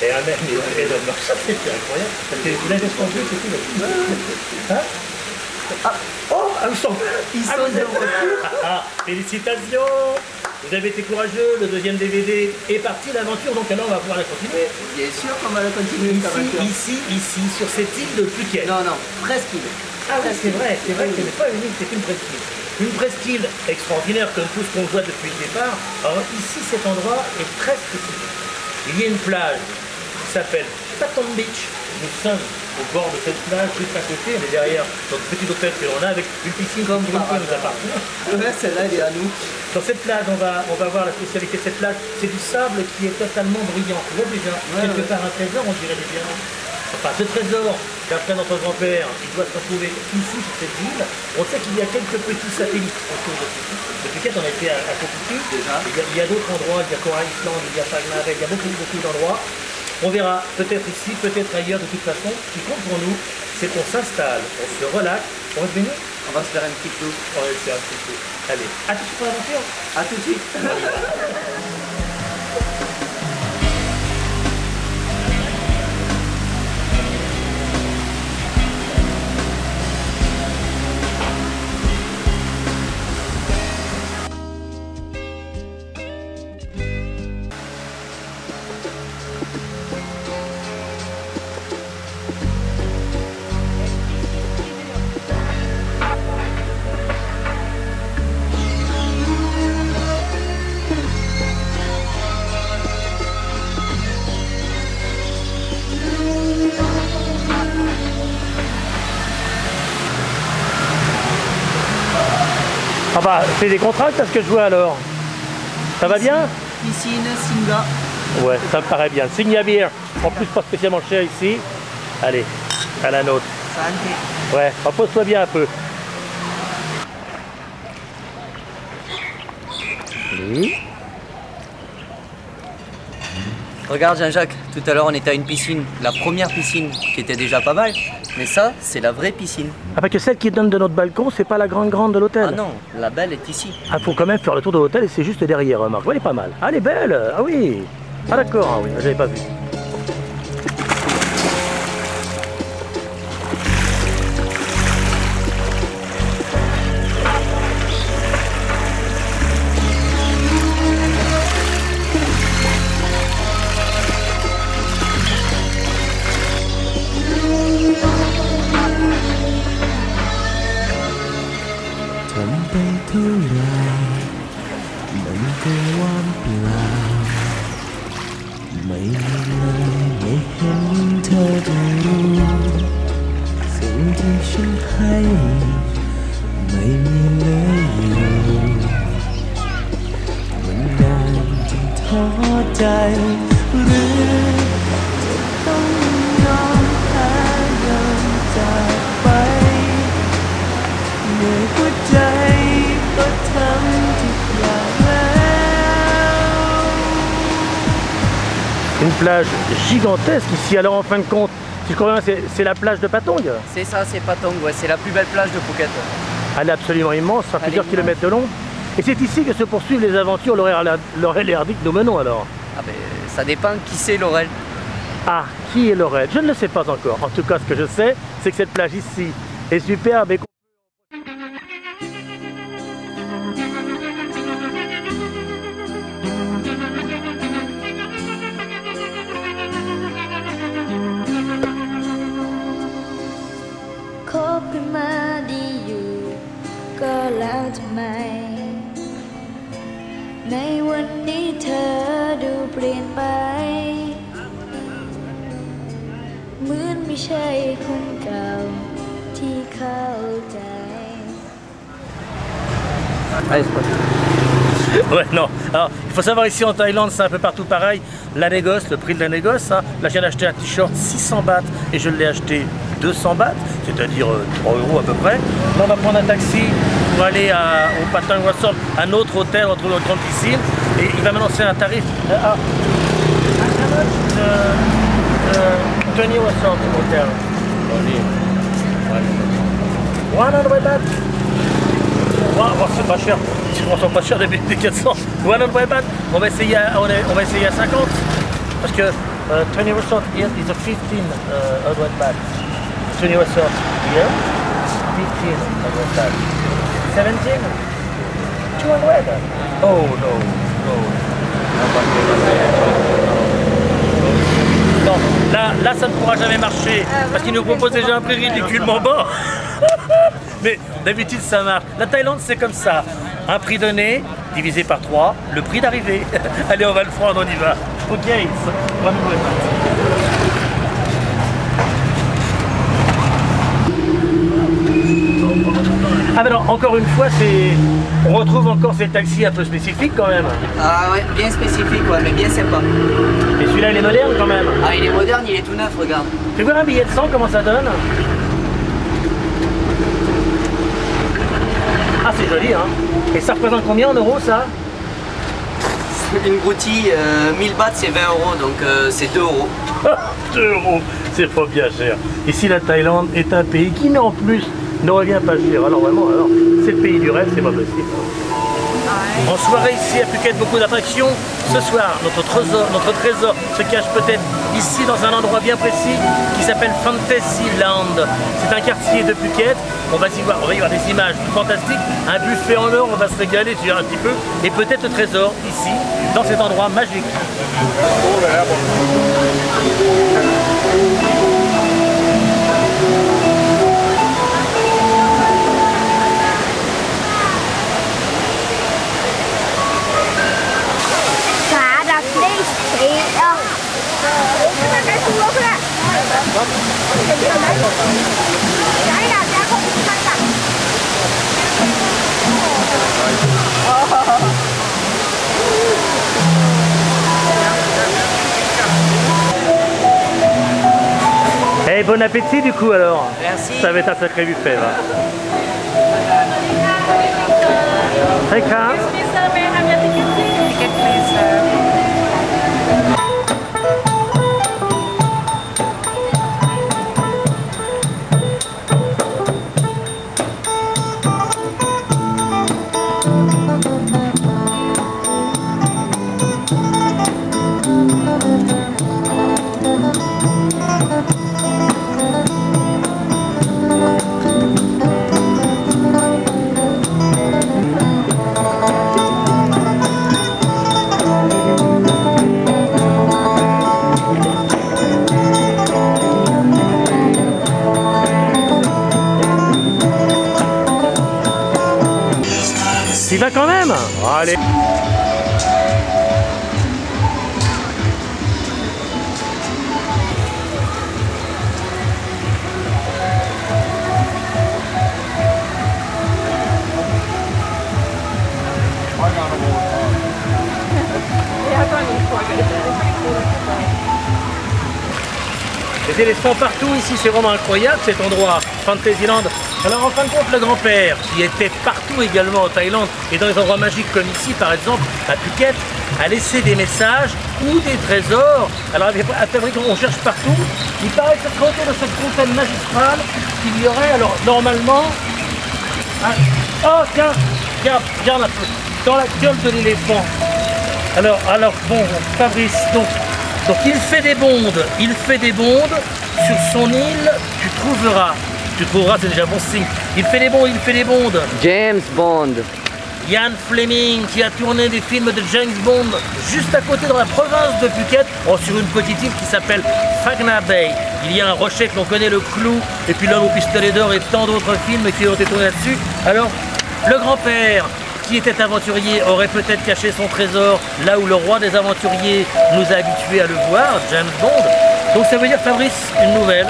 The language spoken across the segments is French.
Et un mec, et le marché, c'est incroyable. Parce que vous l'avez changé, c'est tout. Hein? Ah, oh, ils sont de voiture. Félicitations. Vous avez été courageux, le deuxième DVD est parti, l'aventure, donc alors on va pouvoir la continuer. Bien sûr qu'on va la continuer. Ici, sur cette île de Phuket. Non, presqu'île. Ah oui, c'est vrai que ce n'est pas une île, c'est une presqu'île. Une presqu'île extraordinaire comme tout ce qu'on voit depuis le départ. Alors ici, cet endroit est très spécifique. Il y a une plage qui s'appelle Patong Beach. Nous sommes au bord de cette plage, juste à côté, on est derrière notre petit hôtel que l'on a avec une piscine comme vous nous appartient. Ouais, celle-là, elle est à nous. Sur cette plage, on va voir la spécialité de cette plage. C'est du sable qui est totalement brillant. Tu vois déjà, quelque part un trésor, on dirait des diamants. Enfin, ce trésor, d'après notre grand-père, il doit se retrouver ici, sur cette île. On sait qu'il y a quelques petits satellites autour de Phuket. De Phuket, on a été à Koh déjà. Il y a d'autres endroits, il y a Coral Island, il y a Palmaret, il y a beaucoup d'endroits. On verra peut-être ici, peut-être ailleurs, de toute façon. Ce qui compte pour nous, c'est qu'on s'installe, on se relaxe. On va se baigner? On va se faire un petit tour. On va se faire un petit tour. Allez, à tout de suite pour l'aventure. À tout de suite. Ah bah, c'est des contracts à ce que je vois alors. Ça va bien? Piscine, Singa. Ouais, ça me paraît bien. Singa Beer. En plus, pas spécialement cher ici. Allez, à la nôtre. Santé. Ouais, repose-toi bien un peu. Oui. Regarde Jean-Jacques, tout à l'heure on était à une piscine, la première piscine qui était déjà pas mal, mais ça c'est la vraie piscine. Ah parce que celle qui donne de notre balcon, c'est pas la grande de l'hôtel. Ah non, la belle est ici. Ah, faut quand même faire le tour de l'hôtel et c'est juste derrière, remarque. Ouais, elle est pas mal. Ah, elle est belle. Ah oui. Ah d'accord, ah oui, j'avais pas vu. Une plage gigantesque ici, alors en fin de compte, si je crois bien, c'est la plage de Patong. C'est ça, c'est Patong, ouais, c'est la plus belle plage de Phuket. Elle est absolument immense, ça fait plusieurs kilomètres de long. Et c'est ici que se poursuivent les aventures Laurel et Hardy que nous menons alors. Ah ben, ça dépend qui c'est Laurel. Ah, qui est Laurel? Je ne le sais pas encore. En tout cas, ce que je sais, c'est que cette plage ici est superbe et Allez, c'est pas ouais, non. Alors, il faut savoir ici en Thaïlande, c'est un peu partout pareil. La négoce, le prix de la négoce. Hein. Là, je viens d'acheter un t-shirt 600 bahts et je l'ai acheté 200 bahts, c'est-à-dire 3 € à peu près. Là, on va prendre un taxi pour aller au Patong Resort, un autre hôtel entre notre grande piscine. Et il va m'annoncer un tarif. 20 Resort Hotel. 100 bahts. Oh, c'est pas cher, si on sent pas cher des 400. 100 bahts. On va essayer à 50. Parce que 20 resort here is a 15 baht. 20 resort here, 15 baht. 17? 200? Oh no, no. Non, là ça ne pourra jamais marcher parce qu'ils nous proposent déjà un prix ridiculement bas. Mais d'habitude ça marche. La Thaïlande c'est comme ça. Un prix donné, divisé par 3, le prix d'arrivée. Allez, on va le prendre, on y va. Ok, one more. Ah mais non, encore une fois, on retrouve encore ces taxis un peu spécifiques quand même. Ah ouais, bien spécifique, ouais, mais bien sympa. Et celui-là, il est moderne quand même. Ah, il est moderne, il est tout neuf, regarde. Tu vois un billet de 100, comment ça donne? Ah, c'est joli, hein. Et ça représente combien en euros, ça? Une broutille, 1000 bahts, c'est 20 euros, donc c'est 2 euros. 2 euros, c'est pas bien cher. Ici, la Thaïlande est un pays qui, en plus, ne revient pas cher. Alors vraiment, c'est le pays du rêve, c'est pas possible. En soirée ici à Phuket, beaucoup d'attractions. Ce soir, notre trésor se cache peut-être ici dans un endroit bien précis qui s'appelle Fantasyland. C'est un quartier de Phuket. On va y voir des images fantastiques. Un buffet en or, on va se régaler, tu verras un petit peu. Et peut-être le trésor ici, dans cet endroit magique. Et bon appétit du coup alors. Merci. Ça va être un sacré buffet là. Hey, Carl. Excuse me, sir, may I have your ticket, please? Ticket, please, sir. Il va quand même. Allez. Des éléphants partout ici, c'est vraiment incroyable cet endroit, Fantasyland. Alors en fin de compte, le grand-père, qui était partout également en Thaïlande et dans des endroits magiques comme ici, par exemple, à Phuket, a laissé des messages ou des trésors. Alors à Fabrique, on cherche partout. Il paraît que autour de cette fontaine magistrale, il y aurait alors normalement... Oh tiens, regarde un peu, dans la gueule de l'éléphant. Alors bon, Fabrice, donc il fait des bondes, sur son île, tu trouveras, c'est déjà bon signe, il fait des bondes. James Bond. Ian Fleming qui a tourné des films de James Bond juste à côté dans la province de Phuket, sur une petite île qui s'appelle Phag Nga Bay. Il y a un rocher que l'on connaît, le Clou, et puis L'Homme au pistolet d'or et tant d'autres films qui ont été tournés là-dessus. Alors, le grand-père, qui était aventurier, aurait peut-être caché son trésor là où le roi des aventuriers nous a habitués à le voir, James Bond. Donc ça veut dire, Fabrice, une nouvelle,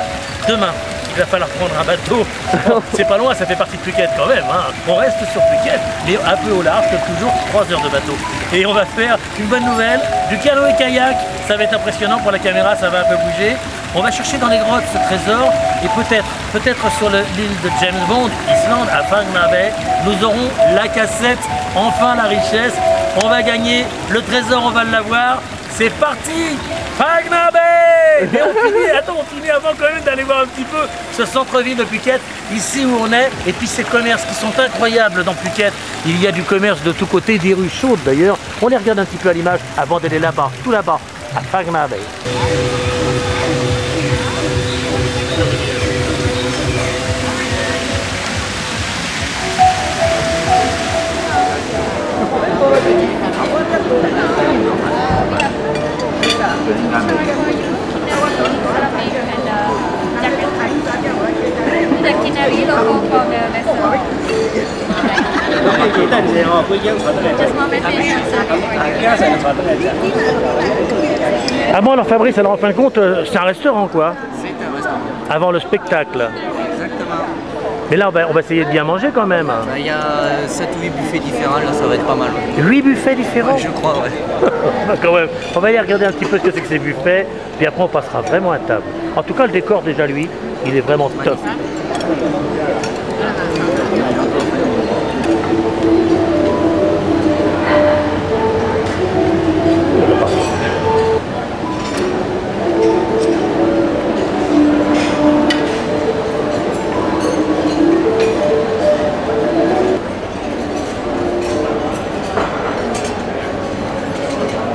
demain. Il va falloir prendre un bateau. C'est pas loin, ça fait partie de Phuket quand même. Hein. On reste sur Phuket, mais un peu au large, comme toujours, 3 heures de bateau. Et on va faire une bonne nouvelle, du canoë-kayak. Ça va être impressionnant pour la caméra, ça va un peu bouger. On va chercher dans les grottes ce trésor et peut-être sur l'île de James Bond, Islande, à Phag Nga Bay, nous aurons la cassette, enfin la richesse. On va gagner le trésor, on va l'avoir. C'est parti, Phag Nga Bay. Mais on finit avant quand même d'aller voir un petit peu ce centre-ville de Phuket, ici où on est, et puis ces commerces qui sont incroyables dans Phuket. Il y a du commerce de tous côtés, des rues chaudes d'ailleurs. On les regarde un petit peu à l'image avant d'aller là-bas, tout là-bas. à Phagma Bay. Ah bon, alors Fabrice, alors en fin de compte, c'est un restaurant quoi? C'est un restaurant. Avant le spectacle. Exactement. Mais là, on va essayer de bien manger quand même. Il y a 7 ou 8 buffets différents, là ça va être pas mal. 8 buffets différents? Je crois, ouais. Quand même. On va aller regarder un petit peu ce que c'est que ces buffets, puis après on passera vraiment à table. En tout cas, le décor déjà lui, il est vraiment top.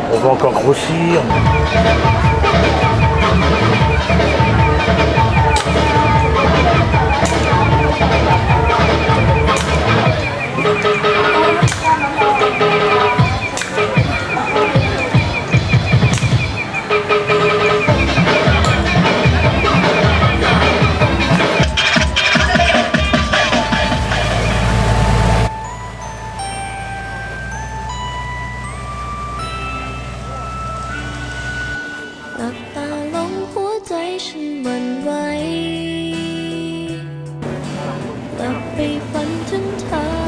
On va encore grossir.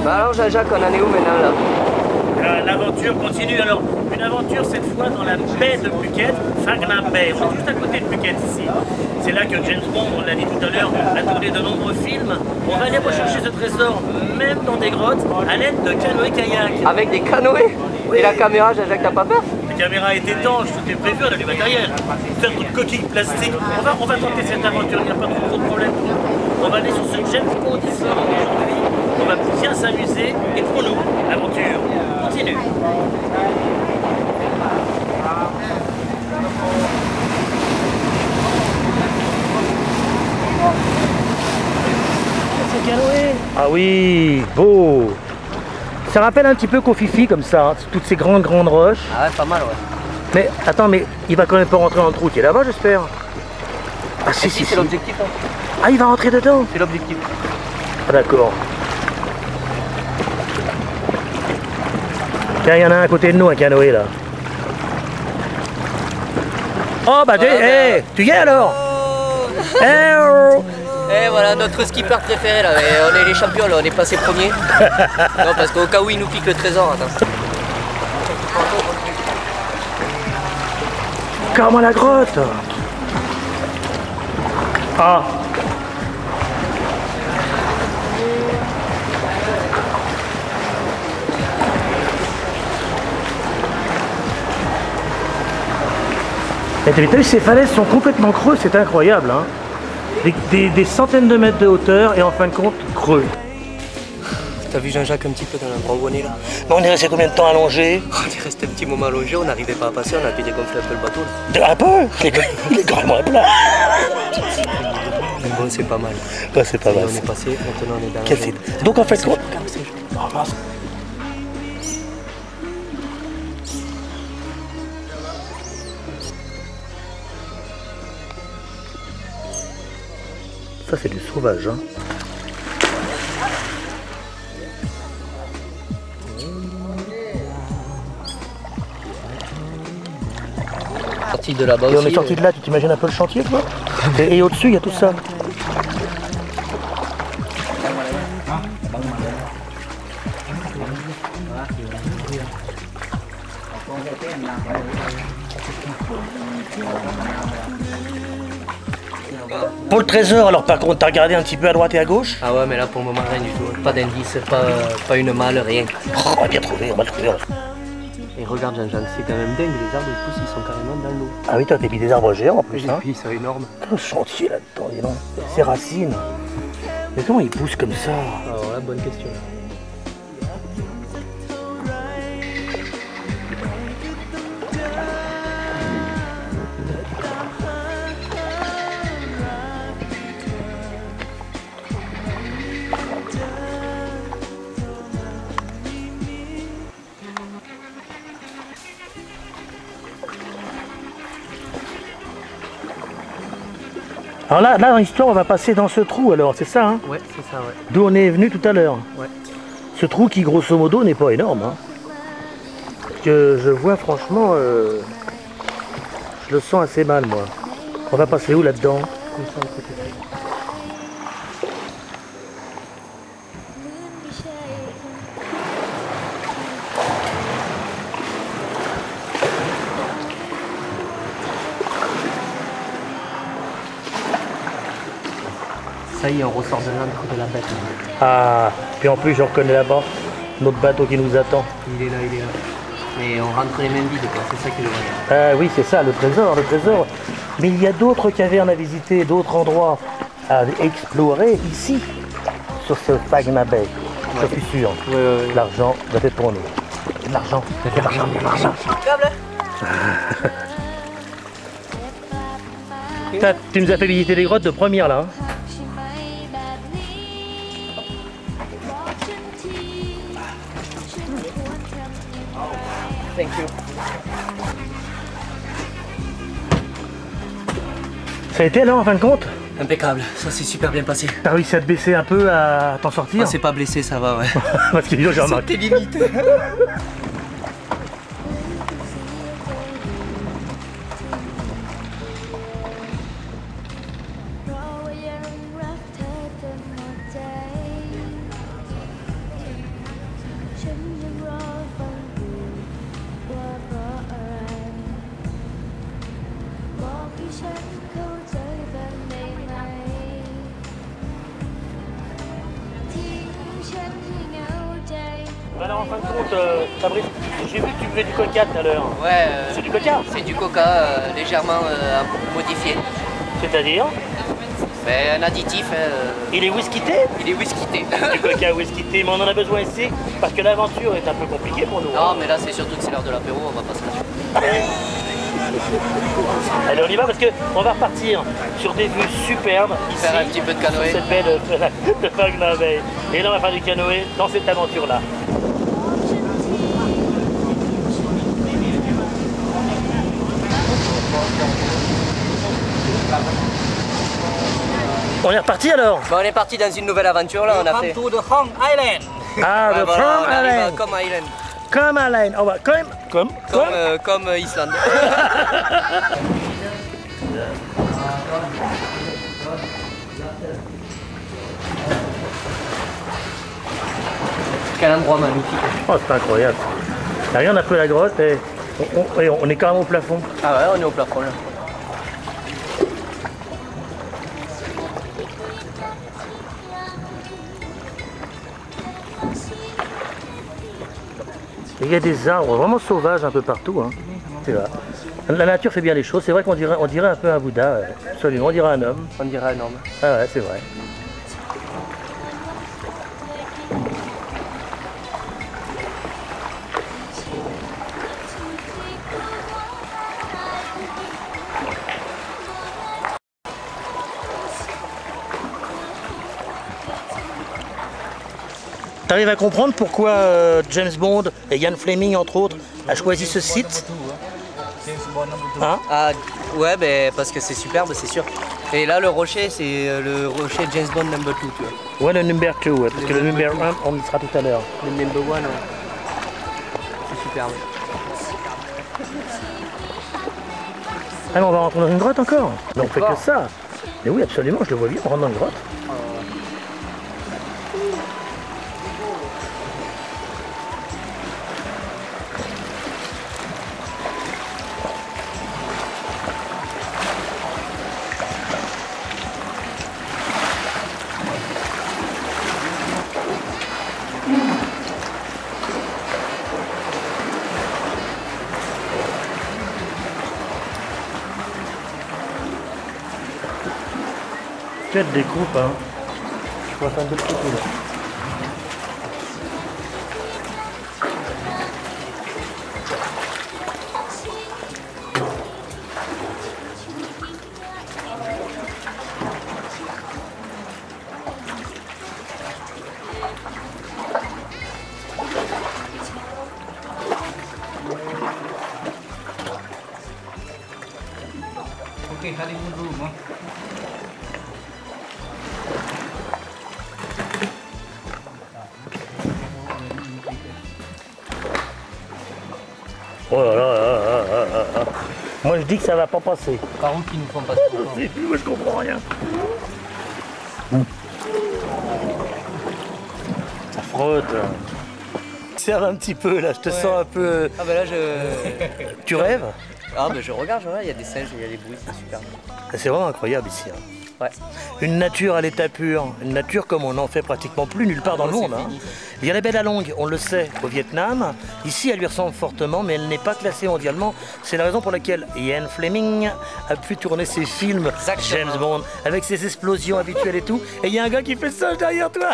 Bah alors Jean-Jacques, on en est où maintenant là? L'aventure continue. Alors, une aventure cette fois dans la baie de Phuket, Phagma Bay. On est juste à côté de Phuket ici. C'est là que James Bond, on l'a dit tout à l'heure, a tourné de nombreux films. On va aller rechercher ce trésor, même dans des grottes, à l'aide de canoë-kayak. Avec des canoës? Oui. Et la caméra, Jean-Jacques, t'as pas peur? La caméra est étanche, tout est prévu, on a du matériel. Faire de coquilles plastiques. On va tenter cette aventure, il n'y a pas trop de problème. On va aller sur ce James Bond ici aujourd'hui. On va bien s'amuser et pour nous, l'aventure continue. C'est canoë. Ah oui, beau. Ça rappelle un petit peu Kofifi comme ça, hein, toutes ces grandes roches. Ah ouais, pas mal, ouais. Mais attends, mais il va quand même pas rentrer dans le trou qui est là-bas, j'espère. Ah si, c'est l'objectif. Hein. Ah, il va rentrer dedans? C'est l'objectif. Ah d'accord. Tiens, il y en a un à côté de nous, un canoë là. Oh bah voilà, tu y es alors? Et voilà notre skipper préféré là, et on est les champions là, on est passé premier. Non parce qu'au cas où il nous pique le trésor, attends. Comment la grotte? Ah. T'as vu, ces falaises sont complètement creuses, c'est incroyable. Hein. Des centaines de mètres de hauteur et en fin de compte, creux. T'as vu Jean-Jacques un petit peu dans la brambonnée là? Mais on est resté combien de temps allongé? On est resté un petit moment allongé, on n'arrivait pas à passer, on a dû dégonfler un peu le bateau. Là. Un peu? Il est carrément à plat. Mais bon, c'est pas mal. Ouais, c'est pas mal. On est passé, maintenant on est dans quel la site? Donc en fait, quoi? Ça c'est du sauvage, hein. Sorti de là-bas et aussi. On est sorti de là, tu t'imagines un peu le chantier, toi? Et au-dessus, il y a tout ça. Pour le trésor, alors par contre, t'as regardé un petit peu à droite et à gauche? Ah ouais, mais là pour le moment rien du tout. Pas d'indice, pas une malle, rien. Oh, on va bien trouver, on va le trouver. Et regarde Jean-Jacques, c'est quand même dingue, les arbres ils poussent, ils sont carrément dans l'eau. Ah oui, toi t'as mis des arbres géants en plus. Et hein. puis ils sont énormes. Un chantier là-dedans, dis donc. Ces racines. Mais comment ils poussent comme ça? Alors là, bonne question. Alors là, dans l'histoire, on va passer dans ce trou alors, c'est ça hein? Ouais, c'est ça, ouais. D'où on est venu tout à l'heure. Ouais. Ce trou qui, grosso modo, n'est pas énorme. Hein. Que je vois franchement, je le sens assez mal moi. On va passer où là-dedans? Ça y est, on ressort de l'encre de la bête. Ah, puis en plus, je reconnais là-bas notre bateau qui nous attend. Il est là, il est là. Mais on rentre les mains vides, quoi. C'est ça qui est dommage. Ah oui, c'est ça, le trésor, le trésor. Mais il y a d'autres cavernes à visiter, d'autres endroits à explorer ici, sur ce Phagma Bay. Je suis sûr. Ouais. L'argent doit être pour nous. De l'argent, de l'argent, de l'argent. Tu nous as fait visiter les grottes de première là. Hein. Thank you. Ça a été alors en fin de compte? Impeccable, ça s'est super bien passé. T'as réussi à te baisser un peu, à t'en sortir? On s'est pas blessé, ça va, ouais. Parce que j'ai remarqué. C'était limite. Alors en fin de compte, Fabrice, j'ai vu que tu buvais du coca tout à l'heure. Ouais, C'est du coca? c'est du coca légèrement modifié. C'est-à-dire? Ben, un additif. Il est whiskyté? Il est whiskyté. Du coca whiskyté, mais on en a besoin ici parce que l'aventure est un peu compliquée pour nous. Non, mais là, c'est surtout que c'est l'heure de l'apéro, on va pas se mentir. Allez, on y va parce qu'on va repartir sur des vues superbes ici. Faire un petit peu de canoë. Cette baie de Phagma Bay. Et là, on va faire du canoë dans cette aventure-là. On est reparti alors? Bon, on est parti dans une nouvelle aventure là, on a fait. to the Hong Island. Ah, Ouais, de voilà, From on arrive Island. comme Island. Comme Island. On va Comme Islande. Quel endroit magnifique. Oh, c'est incroyable. Regarde un peu la grotte et on est quand même au plafond. Ah ouais, on est au plafond là. Et il y a des arbres vraiment sauvages un peu partout. Hein. C'est vrai. La nature fait bien les choses. C'est vrai qu'on dirait un peu un Bouddha. Absolument, on dirait un homme. On dirait un homme. Ah ouais, c'est vrai. T'arrives à comprendre pourquoi James Bond et Ian Fleming, entre autres, a choisi ce site? Hein? Ah ouais, ben, parce que c'est superbe, c'est sûr. Et là, le rocher, c'est le rocher James Bond number 2, tu vois. Ouais, le number 2, ouais, parce que le number 1, on y sera tout à l'heure. Le number 1, c'est superbe. Ah, mais on va rentrer dans une grotte encore? Mais on fait que ça. Mais oui, absolument, je le vois bien, on rentre dans une grotte. Quelle découpe, hein. Je vois ça de l'autre côté là. Okay. honeymoon room. Hein. Oh là là là là là là. Moi je dis que ça va pas passer. Par où qu'ils nous font passer encore? Moi je comprends rien. Ça frotte. Serve un petit peu là, je te sens un peu. Ah bah là je... Tu rêves? Ah bah je regarde, il y a des singes, il y a des bruits, c'est super. C'est vraiment incroyable ici. Hein. Ouais. Une nature à l'état pur, une nature comme on n'en fait pratiquement plus nulle part dans le monde. Hein. Il y a la baie d'Along, on le sait, au Vietnam. Ici, elle lui ressemble fortement, mais elle n'est pas classée mondialement. C'est la raison pour laquelle Ian Fleming a pu tourner ses films Exactement. James Bond avec ses explosions habituelles et tout. Et il y a un gars qui fait ça derrière toi.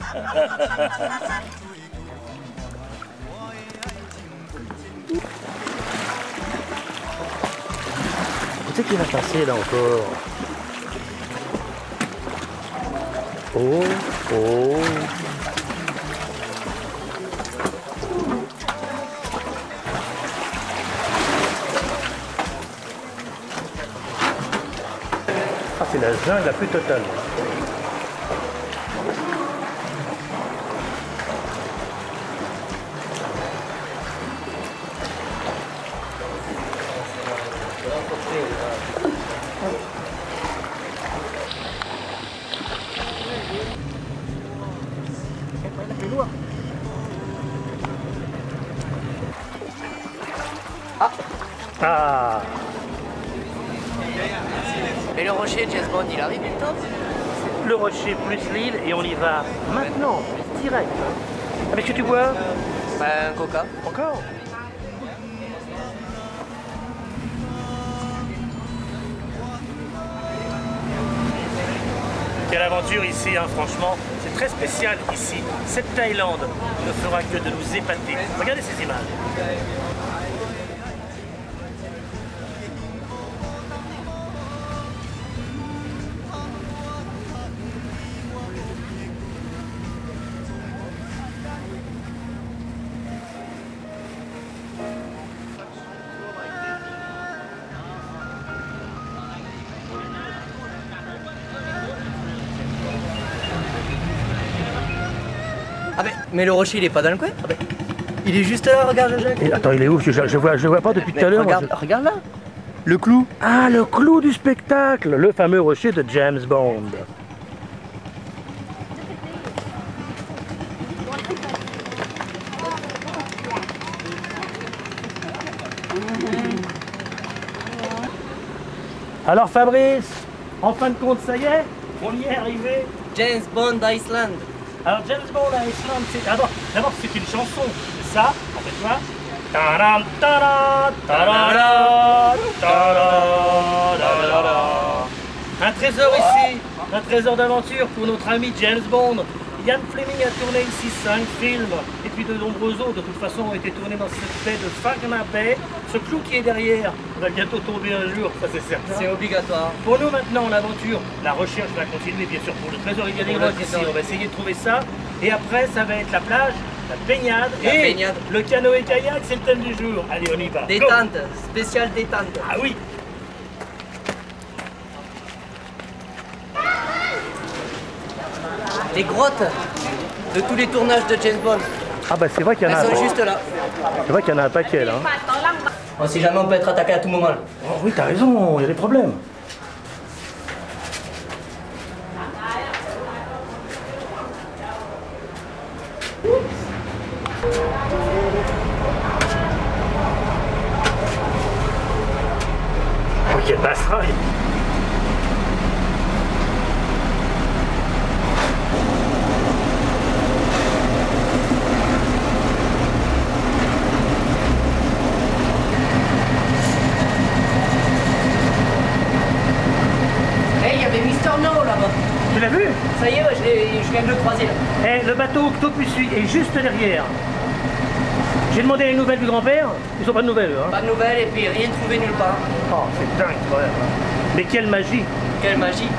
Tu sais qu'il va passer là encore. Oh, oh. Ah, c'est la jungle la plus totale. Ah. Et le rocher, James Bond, il arrive bientôt? Le rocher plus l'île et on y va maintenant, direct. Ah, mais que tu bois? Bah, un coca. Encore? Quelle aventure ici, hein, franchement. C'est très spécial ici. Cette Thaïlande ne fera que de nous épater. Regardez ces images. Ah mais le rocher, il est pas dans le coin? Ah, il est juste là, regarde Jacques. Et attends, il est où? Je vois pas depuis tout à l'heure. Regarde, regarde là. Le clou. Ah, le clou du spectacle, le fameux rocher de James Bond. Alors Fabrice, en fin de compte, ça y est, on y est arrivé. James Bond Iceland. Alors James Bond à Iceland, c'est d'abord c'est une chanson, c'est ça, en fait quoi. Tadam, tada, tadada, tadada. Un trésor ici, un trésor d'aventure pour notre ami James Bond. Ian Fleming a tourné ici 5 films et puis de nombreux autres de toute façon ont été tournés dans cette baie de Phagna Bay. Ce clou qui est derrière va bientôt tomber un jour, ça c'est certain. C'est obligatoire. Pour nous maintenant l'aventure, la recherche va continuer bien sûr pour le trésor. Il y a des grottes ici, on va essayer de trouver ça. Et après ça va être la plage, la baignade et le canoë-kayak, c'est le thème du jour. Allez on y va. Détente, spécial détente. Ah oui. Les grottes de tous les tournages de James Bond. Ah bah c'est vrai qu'il y en a. Elles sont juste là. C'est vrai qu'il y en a un paquet là. On sait jamais, on peut être attaqué à tout moment. Oh, oui, t'as raison, il y a des problèmes. Oh, quelle passerelle! Il y avait Mister No là-bas. Tu l'as vu? Ça y est, ouais, je viens de le croiser là. Eh, le bateau Octopus est juste derrière. J'ai demandé les nouvelles du grand-père, ils ont pas de nouvelles eux, hein. Pas de nouvelles et puis rien trouvé nulle part. Oh, c'est dingue quand même. Mais quelle magie! Quelle magie.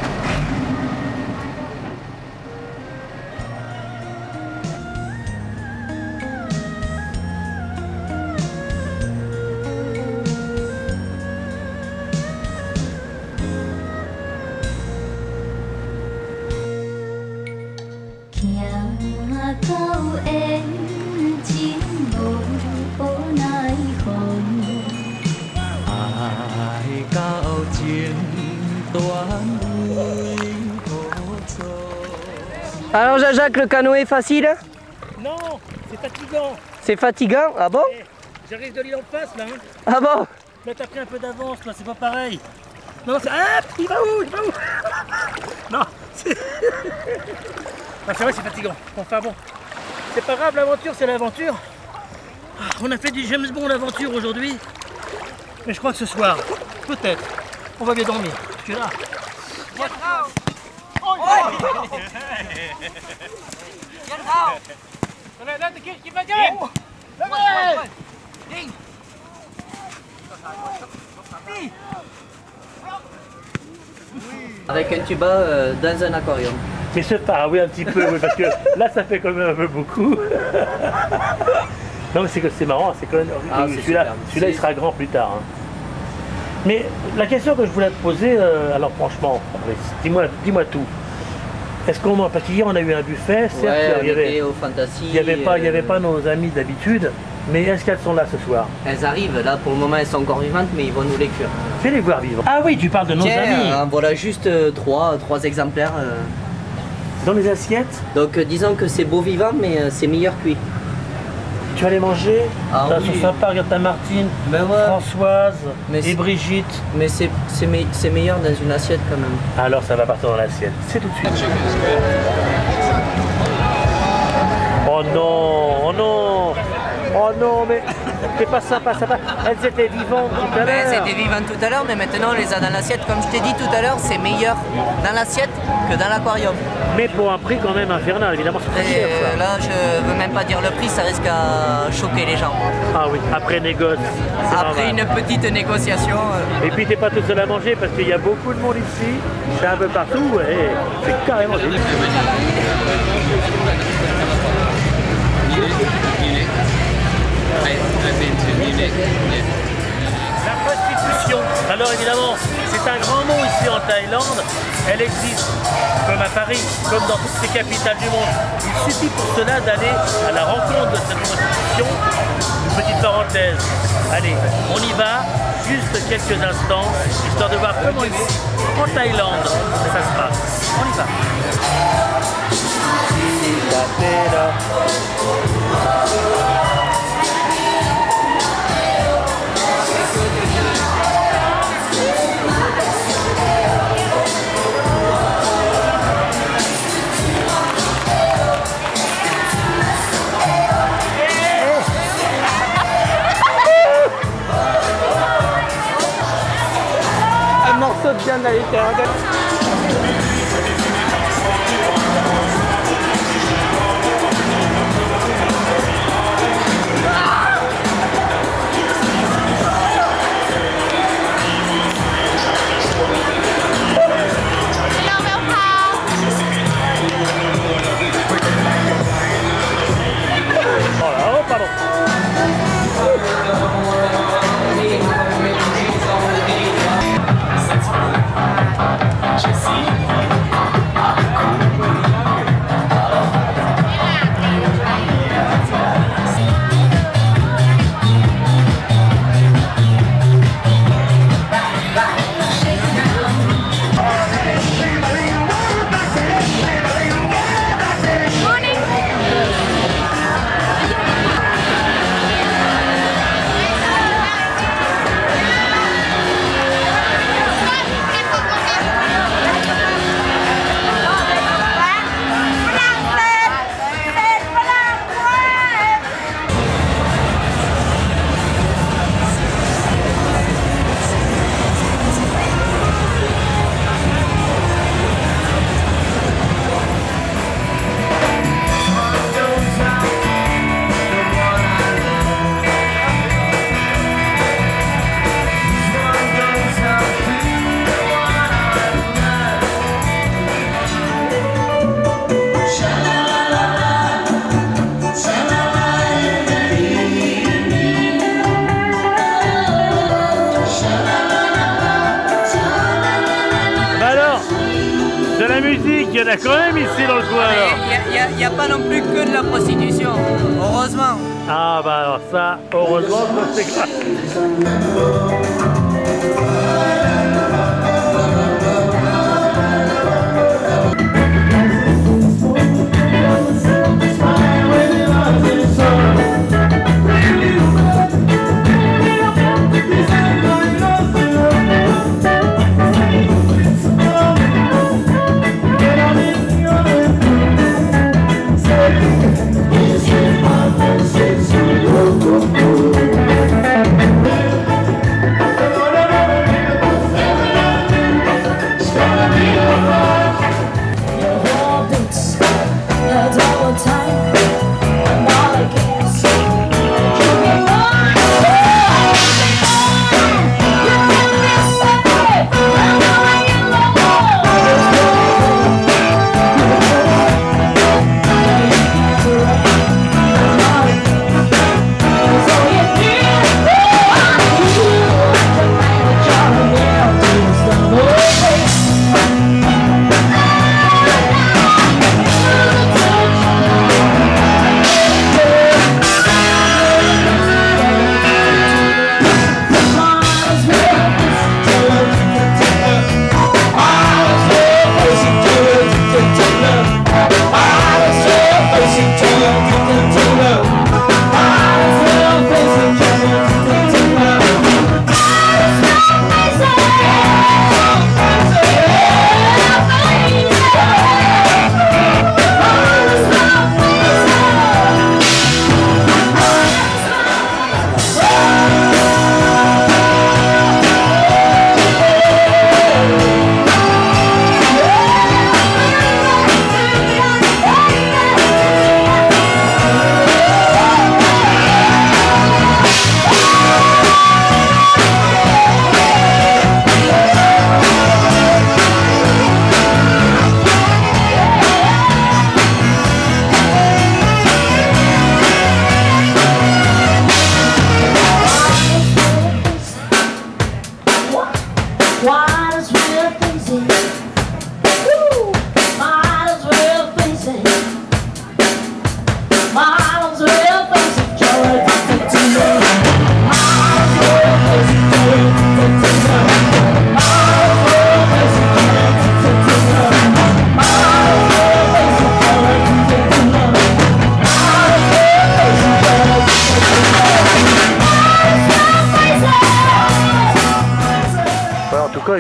Alors Jean-Jacques, le canoë est facile? Non, c'est fatigant. C'est fatigant? Ah bon? Eh, j'arrive de l'île en face là. Hein. Ah bon? Là t'as pris un peu d'avance, là c'est pas pareil. Non, c'est... Ah, il va où? Il va où? Non, c'est... Ah, c'est vrai, c'est fatigant. Enfin bon, c'est pas grave, l'aventure c'est l'aventure. On a fait du James Bond l'aventure aujourd'hui. Mais je crois que ce soir, peut-être, on va bien dormir. Parce que là... Avec un tuba dans un aquarium. Mais c'est pas, oui un petit peu, oui, parce que là ça fait quand même un peu beaucoup. Non mais c'est marrant, c'est quand même... Ah, celui-là il sera grand plus tard. Hein. Mais la question que je voulais te poser, alors franchement, dis-moi tout. Est-ce qu'on mange? Parce qu'hier on a eu un buffet, certes, Ouais, il y avait, au Fantasy. il y avait pas nos amis d'habitude, mais est-ce qu'elles sont là ce soir? Elles arrivent, là pour le moment elles sont encore vivantes, mais ils vont nous les cuire. Fais les voir vivre. Ah oui, tu parles de nos amis. Voilà juste trois exemplaires. Dans les assiettes, Donc disons que c'est beau vivant, mais c'est meilleur cuit. tu vas les manger. Ah Elles oui. sont sympas, regarde ta Martine, Ben ouais. Françoise Mais et c'est- Brigitte. Mais c'est meilleur dans une assiette quand même. Alors ça va partir dans l'assiette. C'est tout de suite. Oh non, oh non, oh non, mais c'est pas sympa, ça va. Elles étaient vivantes tout à l'heure. C'était vivant tout à l'heure, mais maintenant on les a dans l'assiette. Comme je t'ai dit tout à l'heure, c'est meilleur dans l'assiette que dans l'aquarium. Mais pour un prix quand même infernal, évidemment, c'est très cher ça. Et là, je veux même pas dire le prix, ça risque à choquer les gens. Ah oui, après négoce. c'est Après normal. une petite négociation. Et puis t'es pas tout seul à manger parce qu'il y a beaucoup de monde ici, c'est un peu partout, et c'est carrément génial. La prostitution. Alors évidemment, c'est un grand mot ici en Thaïlande. Elle existe, comme à Paris, comme dans toutes les capitales du monde. Il suffit pour cela d'aller à la rencontre de cette prostitution. Une petite parenthèse. Allez, on y va, juste quelques instants, histoire de voir comment ici, en Thaïlande, ça se passe. On y va. Un morceau de viande à l'intérieur. Oh là, oh pardon. musique, il y en a quand même ici dans le coin alors. Il n'y a pas non plus que de la prostitution, heureusement. Ah bah alors ça, heureusement, c'est grave.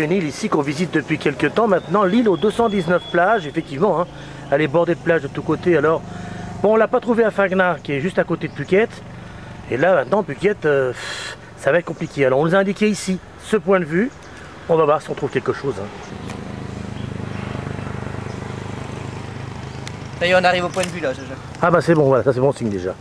une île ici qu'on visite depuis quelques temps maintenant, l'île aux 219 plages, effectivement, hein. Elle est bordée de plages de tous côtés. Alors, bon, on l'a pas trouvé à Fagna, qui est juste à côté de Phuket. Et là, maintenant, Phuket, ça va être compliqué. Alors, on nous a indiqué ici, ce point de vue. On va voir si on trouve quelque chose. Hein. Ça y est, on arrive au point de vue là, Jean-Jacques. Ah bah c'est bon, voilà, ça c'est bon signe déjà.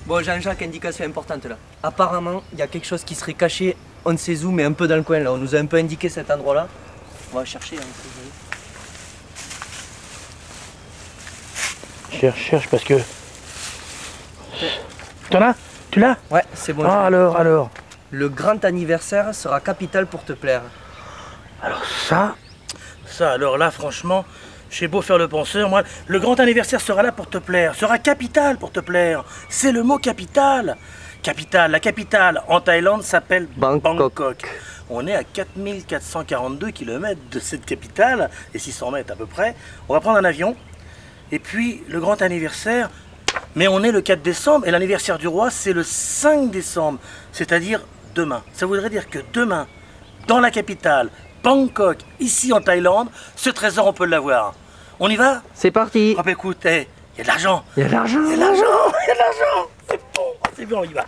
Bon, Jean-Jacques, indication importante là. Apparemment, il y a quelque chose qui serait caché, on ne sait où, mais un peu dans le coin là. On nous a un peu indiqué cet endroit là. On va chercher. Hein, Cherche parce que... T'en as? Tu l'as? ouais, c'est bon. Ah alors. Le grand anniversaire sera capital pour te plaire. Alors ça alors là franchement, j'ai beau faire le penseur, moi, le grand anniversaire sera là pour te plaire, sera capital pour te plaire. C'est le mot capital. Capitale, la capitale en Thaïlande s'appelle Bangkok. On est à 4442 km de cette capitale, et 600 mètres à peu près. On va prendre un avion, et puis le grand anniversaire, mais on est le 4 décembre, et l'anniversaire du roi c'est le 5 décembre, c'est-à-dire demain. Ça voudrait dire que demain, dans la capitale, Bangkok, ici en Thaïlande, ce trésor on peut l'avoir. On y va? C'est parti. Ah bah écoute, il y a de l'argent. Il y a de l'argent. Il y a de l'argent. Il y a de l'argent. C'est bon, c'est bon, on y va.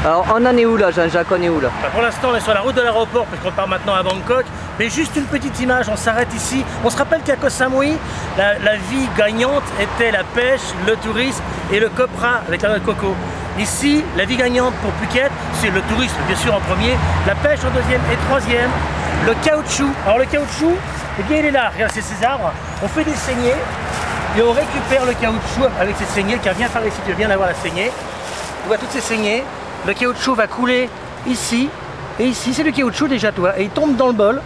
Alors on en est où là, Jean-Jacques? On est où là? Bah, pour l'instant on est sur la route de l'aéroport parce qu'on part maintenant à Bangkok. Mais juste une petite image, on s'arrête ici. On se rappelle qu'à Koh Samui, la vie gagnante était la pêche, le tourisme et le copra avec la noix de coco. Ici, la vie gagnante pour Phuket, c'est le tourisme bien sûr en premier, la pêche en deuxième et troisième, le caoutchouc. Alors le caoutchouc, eh bien il est là, regarde, c'est ces arbres. On fait des saignées et on récupère le caoutchouc avec ces saignées. Car viens par ici, tu veux bien avoir la saignée. Tu vois toutes ces saignées, le caoutchouc va couler ici. Et ici, c'est le caoutchouc déjà, toi, et il tombe dans le bol.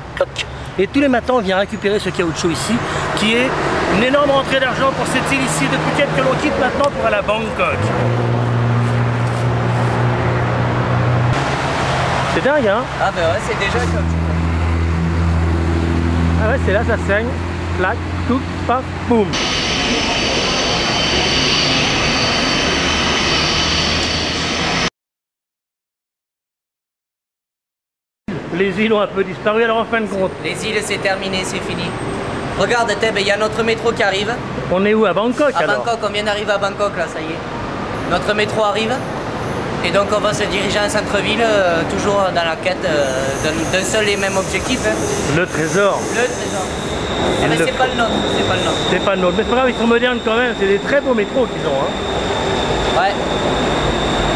Et tous les matins, on vient récupérer ce caoutchouc ici, qui est une énorme rentrée d'argent pour cette île ici de Phuket que l'on quitte maintenant pour aller à Bangkok. C'est dingue, hein? Ah ben ouais, c'est déjà comme ça. Ah ouais, c'est là, ça saigne. Clac, tout, paf, boum. Les îles ont un peu disparu, alors en fin de compte. Les îles, c'est terminé, c'est fini. Regarde, Theb, il y a notre métro qui arrive. On est où? À Bangkok à alors? Bangkok, on vient d'arriver à Bangkok là, ça y est. Notre métro arrive. Et donc on va se diriger en centre-ville, toujours dans la quête d'un seul et même objectif. Hein. Le trésor. Le trésor. Ah mais c'est pas le nôtre, c'est pas le nôtre. C'est pas le nôtre, mais c'est pas grave, ils sont modernes quand même, c'est des très beaux métros qu'ils ont. Hein. Ouais.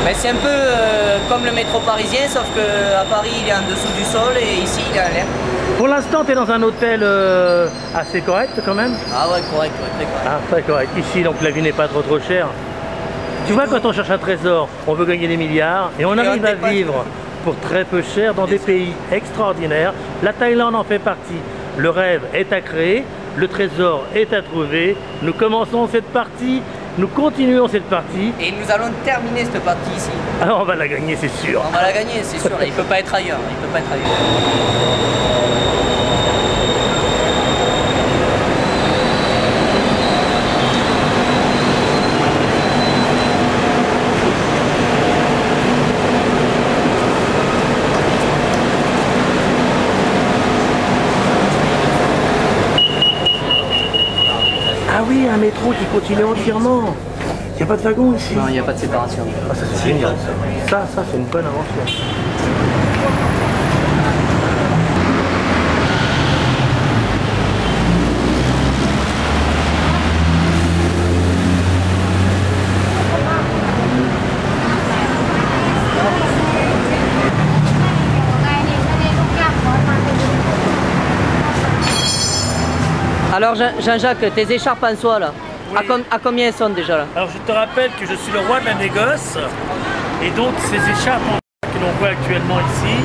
Mais c'est un peu comme le métro parisien, sauf qu'à Paris il est en dessous du sol et ici il est à l'air. Pour l'instant, tu es dans un hôtel assez correct quand même? Ah ouais, correct, ouais, très correct. Ah, très correct. Ici, donc la vie n'est pas trop chère. Tu vois, quand on cherche un trésor, on veut gagner des milliards et on arrive à vivre pour très peu cher dans des pays extraordinaires. La Thaïlande en fait partie. Le rêve est à créer, le trésor est à trouver. Nous commençons cette partie, nous continuons cette partie. Et nous allons terminer cette partie ici. Alors on va la gagner, c'est sûr. On va la gagner, c'est sûr. Il ne peut pas être ailleurs. Il peut pas être ailleurs. Ah oui, un métro qui continue entièrement. Il n'y a pas de wagon ici. Non, il n'y a pas de séparation. Ah, ça c'est génial ça. Ça c'est une bonne invention. Alors Jean-Jacques, tes écharpes en soie là, oui. à combien elles sont déjà là? Alors je te rappelle que je suis le roi de la négoce et donc ces écharpes que l'on voit actuellement ici,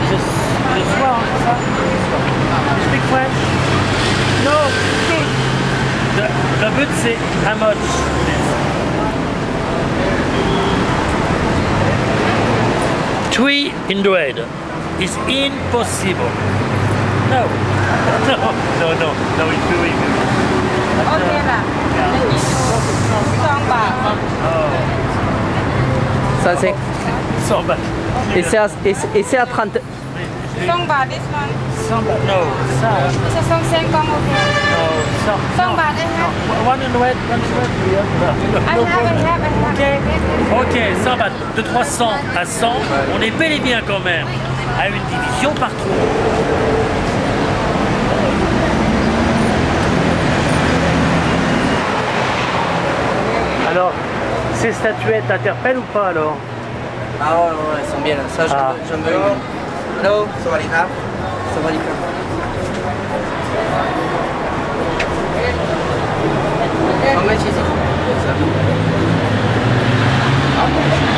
c'est le soir, hein, c'est ça? You speak French? No, good. Le but c'est how much. $300 is impossible. No, no, it's too easy. Okay lah. Let me do 2 baht. Ça c'est... 100 bahts. Et c'est à 30... 2 baht this one. 100 bahts. No, ça. This is 2 kong okay. No, 2 baht I have. 100, I have. Ok, 100 bahts. De 300 à 100, on est bel et bien quand même à une division par 3. Alors, ces statuettes t'interpellent ou pas alors? Ah ouais, elles sont bien là. Ça, j'en veux une. Hello. Sawadee-krap. Sawadee-krap. How much is it?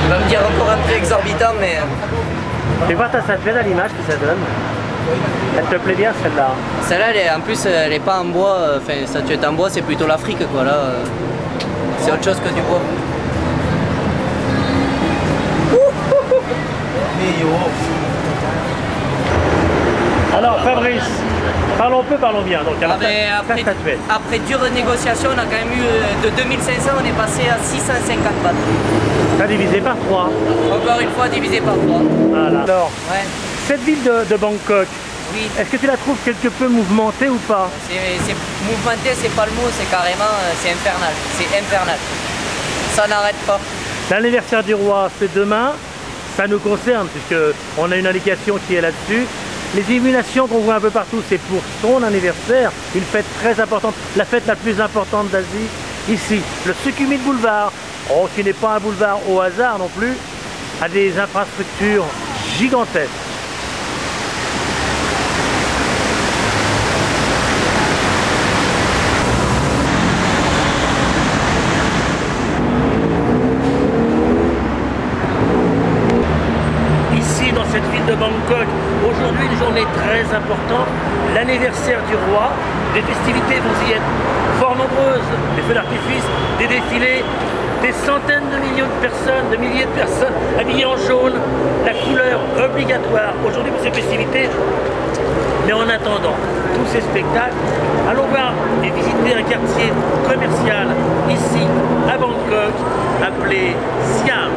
Il va me dire encore un prix exorbitant, mais... Tu vois ta statuette à l'image que ça donne? Elle te plaît bien celle-là? Celle-là, en plus, elle est pas en bois. Enfin, statuette en bois, c'est plutôt l'Afrique, quoi. Là, c'est autre chose que du bois. Alors Fabrice, parlons peu, parlons bien. Donc, alors, après dure négociation, on a quand même eu de 2500, on est passé à 650 bahts. T'as divisé par 3. Encore une fois divisé par 3. Voilà. Alors, ouais. Cette ville de Bangkok, oui. Est-ce que tu la trouves quelque peu mouvementée ou pas? C'est mouvementé, c'est pas le mot, c'est carrément, c'est infernal. C'est infernal. Ça n'arrête pas. L'anniversaire du roi, c'est demain. Ça nous concerne puisqu'on a une indication qui est là-dessus. Les illuminations qu'on voit un peu partout, c'est pour son anniversaire, une fête très importante, la fête la plus importante d'Asie. Ici, le Sukhumvit Boulevard, qui n'est pas un boulevard au hasard non plus, a des infrastructures gigantesques. Dans cette ville de Bangkok, aujourd'hui une journée très importante, l'anniversaire du roi, les festivités vont y être fort nombreuses, des feux d'artifice, des défilés, des centaines de millions de personnes, de milliers de personnes habillées en jaune, la couleur obligatoire aujourd'hui pour ces festivités. Mais en attendant tous ces spectacles, allons voir et visiter un quartier commercial ici à Bangkok appelé Siam.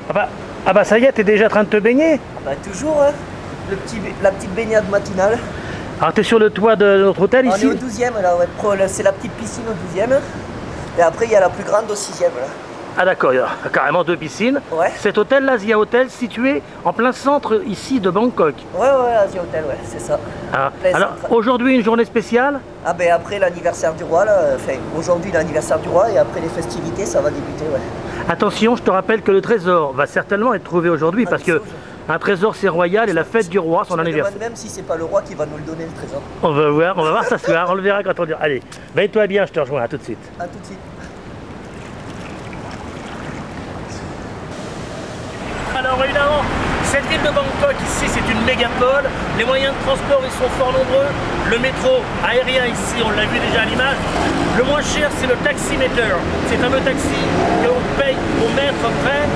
Papa, Ah bah ça y est, t'es déjà en train de te baigner? Bah toujours, hein. La petite baignade matinale. Alors t'es sur le toit de notre hôtel On ici? est au 12e là, ouais. C'est la petite piscine au 12e. Et après il y a la plus grande au 6e là. Ah d'accord, il y a carrément 2 piscines. Ouais. Cet hôtel, l'Asia Hotel, situé en plein centre ici de Bangkok. Ouais, Asia Hotel, ouais, c'est ça. Ah, Plein alors centre. aujourd'hui, une journée spéciale? Ah ben après l'anniversaire du roi là, enfin aujourd'hui l'anniversaire du roi et après les festivités ça va débuter, ouais. Attention, je te rappelle que le trésor va certainement être trouvé aujourd'hui parce que un trésor c'est royal et la fête du roi, son Je me anniversaire. demande même si c'est pas le roi qui va nous le donner le trésor. On va voir ça ce soir, on le verra quand on dira. Allez, veille-toi bien, je te rejoins, à tout de suite. A tout de suite. Alors évidemment, cette ville de Bangkok ici c'est une mégapole, les moyens de transport ils sont fort nombreux, le métro aérien ici on l'a vu déjà à l'image, le moins cher c'est le taximeter, c'est un fameux taxi que l'on paye au mètre près,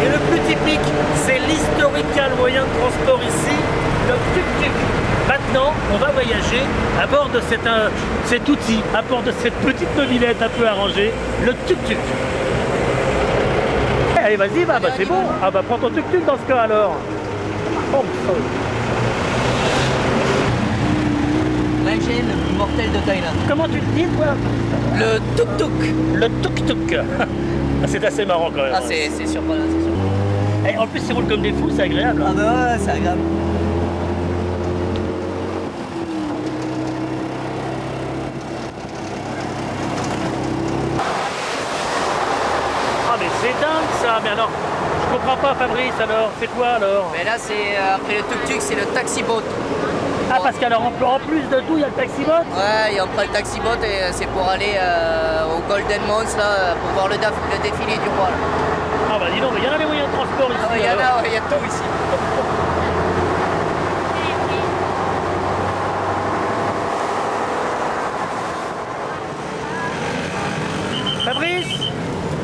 et le plus typique c'est l'historical moyen de transport ici, le tuk-tuk. Maintenant on va voyager à bord de cet outil, à bord de cette petite mobilette un peu arrangée, le tuk-tuk. Allez, vas-y, va, bah, c'est bon. Ah bah prends ton tuk-tuk dans ce cas alors. Oh, L'engin le plus mortel de Thaïlande. comment tu te dis toi? Le tuk-tuk. Le tuk-tuk. Ah, c'est assez marrant quand même. Ah, c'est surprenant, c'est surprenant. Et en plus, ils roulent comme des fous, c'est agréable. Ah Hein. ben ouais, c'est agréable. Ah mais c'est dingue ça. Mais alors, je comprends pas Fabrice alors. C'est quoi alors? Mais là, c'est après le tuk-tuk, c'est le taxi-boat. Ah parce qu'alors en plus de tout, il y a le taxi-bot. Ouais, et on prend le taxi-boat et c'est pour aller au Golden Mons là, pour voir le défilé du roi. Là. Ah bah dis donc, mais il y en a les moyens de transport ici. Ah, il y en alors. a, il y a tout ici. Fabrice.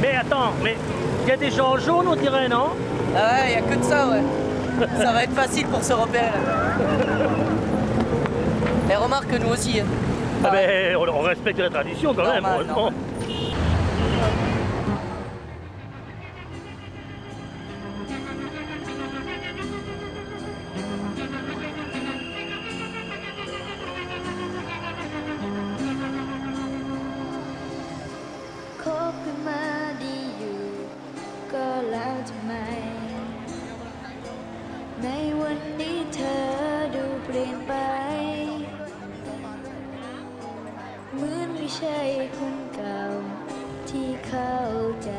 Mais attends, mais il y a des gens en jaune on dirait, non? Ah ouais, il n'y a que de ça, ouais. Ça va être facile pour se repérer là. Et remarque nous aussi. Hein. Ah ben on respecte la tradition quand même, Normal, heureusement. normal.คบกันมาดีอยู่ก็แล้วทำไมในวันนี้เธอดูเปลี่ยนไปเหมือนไม่ใช่คนเก่าที่เข้าใจ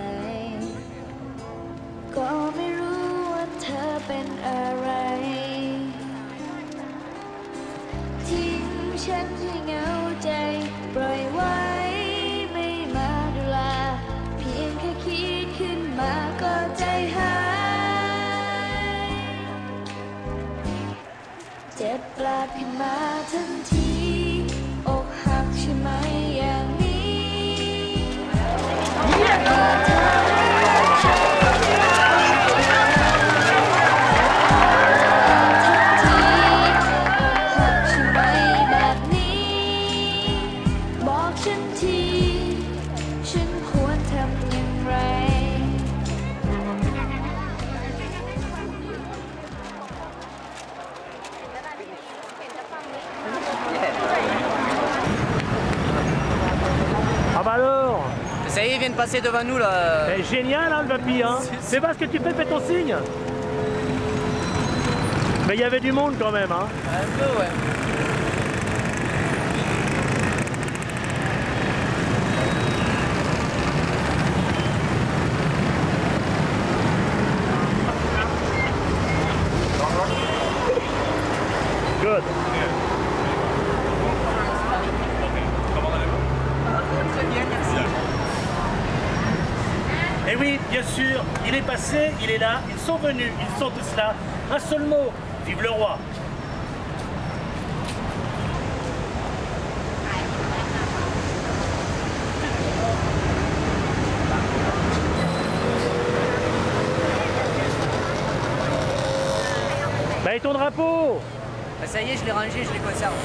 ก็ไม่รู้ว่าเธอเป็นอะไรทิ้งฉันให้เหงาใจปล่อยไว้ไม่มาดูแลเพียงแค่คิดขึ้นมาก็ใจหายเจ็บปลาบขึ้นมาทันทีอกหักใช่ไหมอย่างนี้บอกฉันที ฉันควรทำอย่างไร Ah bah alors. Ça y est, ils viennent passer devant nous là. C'est génial hein, le papy, hein. C'est pas ce que tu fais ton signe. Mais il y avait du monde quand même, hein. Un peu, ouais. Good. Très bien, merci. Et oui, bien sûr, il est passé, il est là, ils sont venus, ils sont tous là. Un seul mot, vive le roi. Bah et ton drapeau? Bah, ça y est, je l'ai rangé, je l'ai conservé.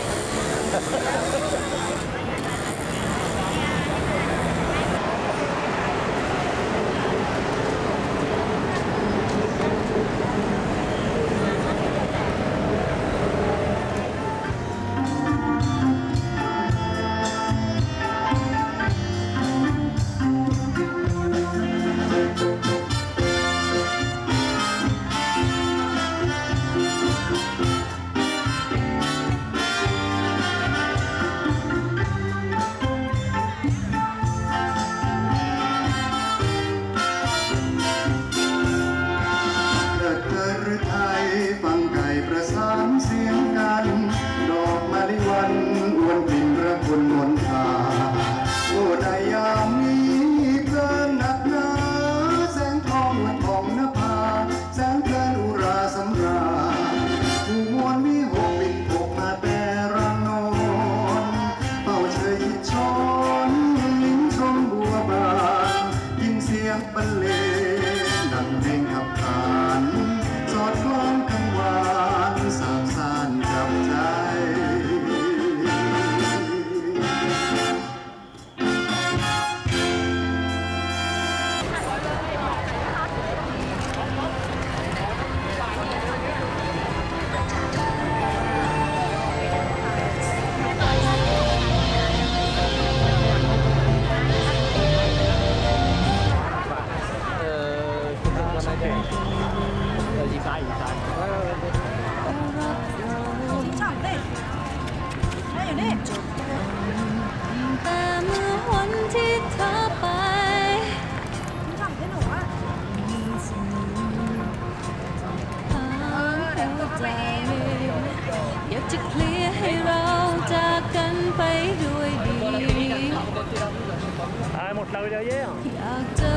elle monte la rue derrière. อยากเจอ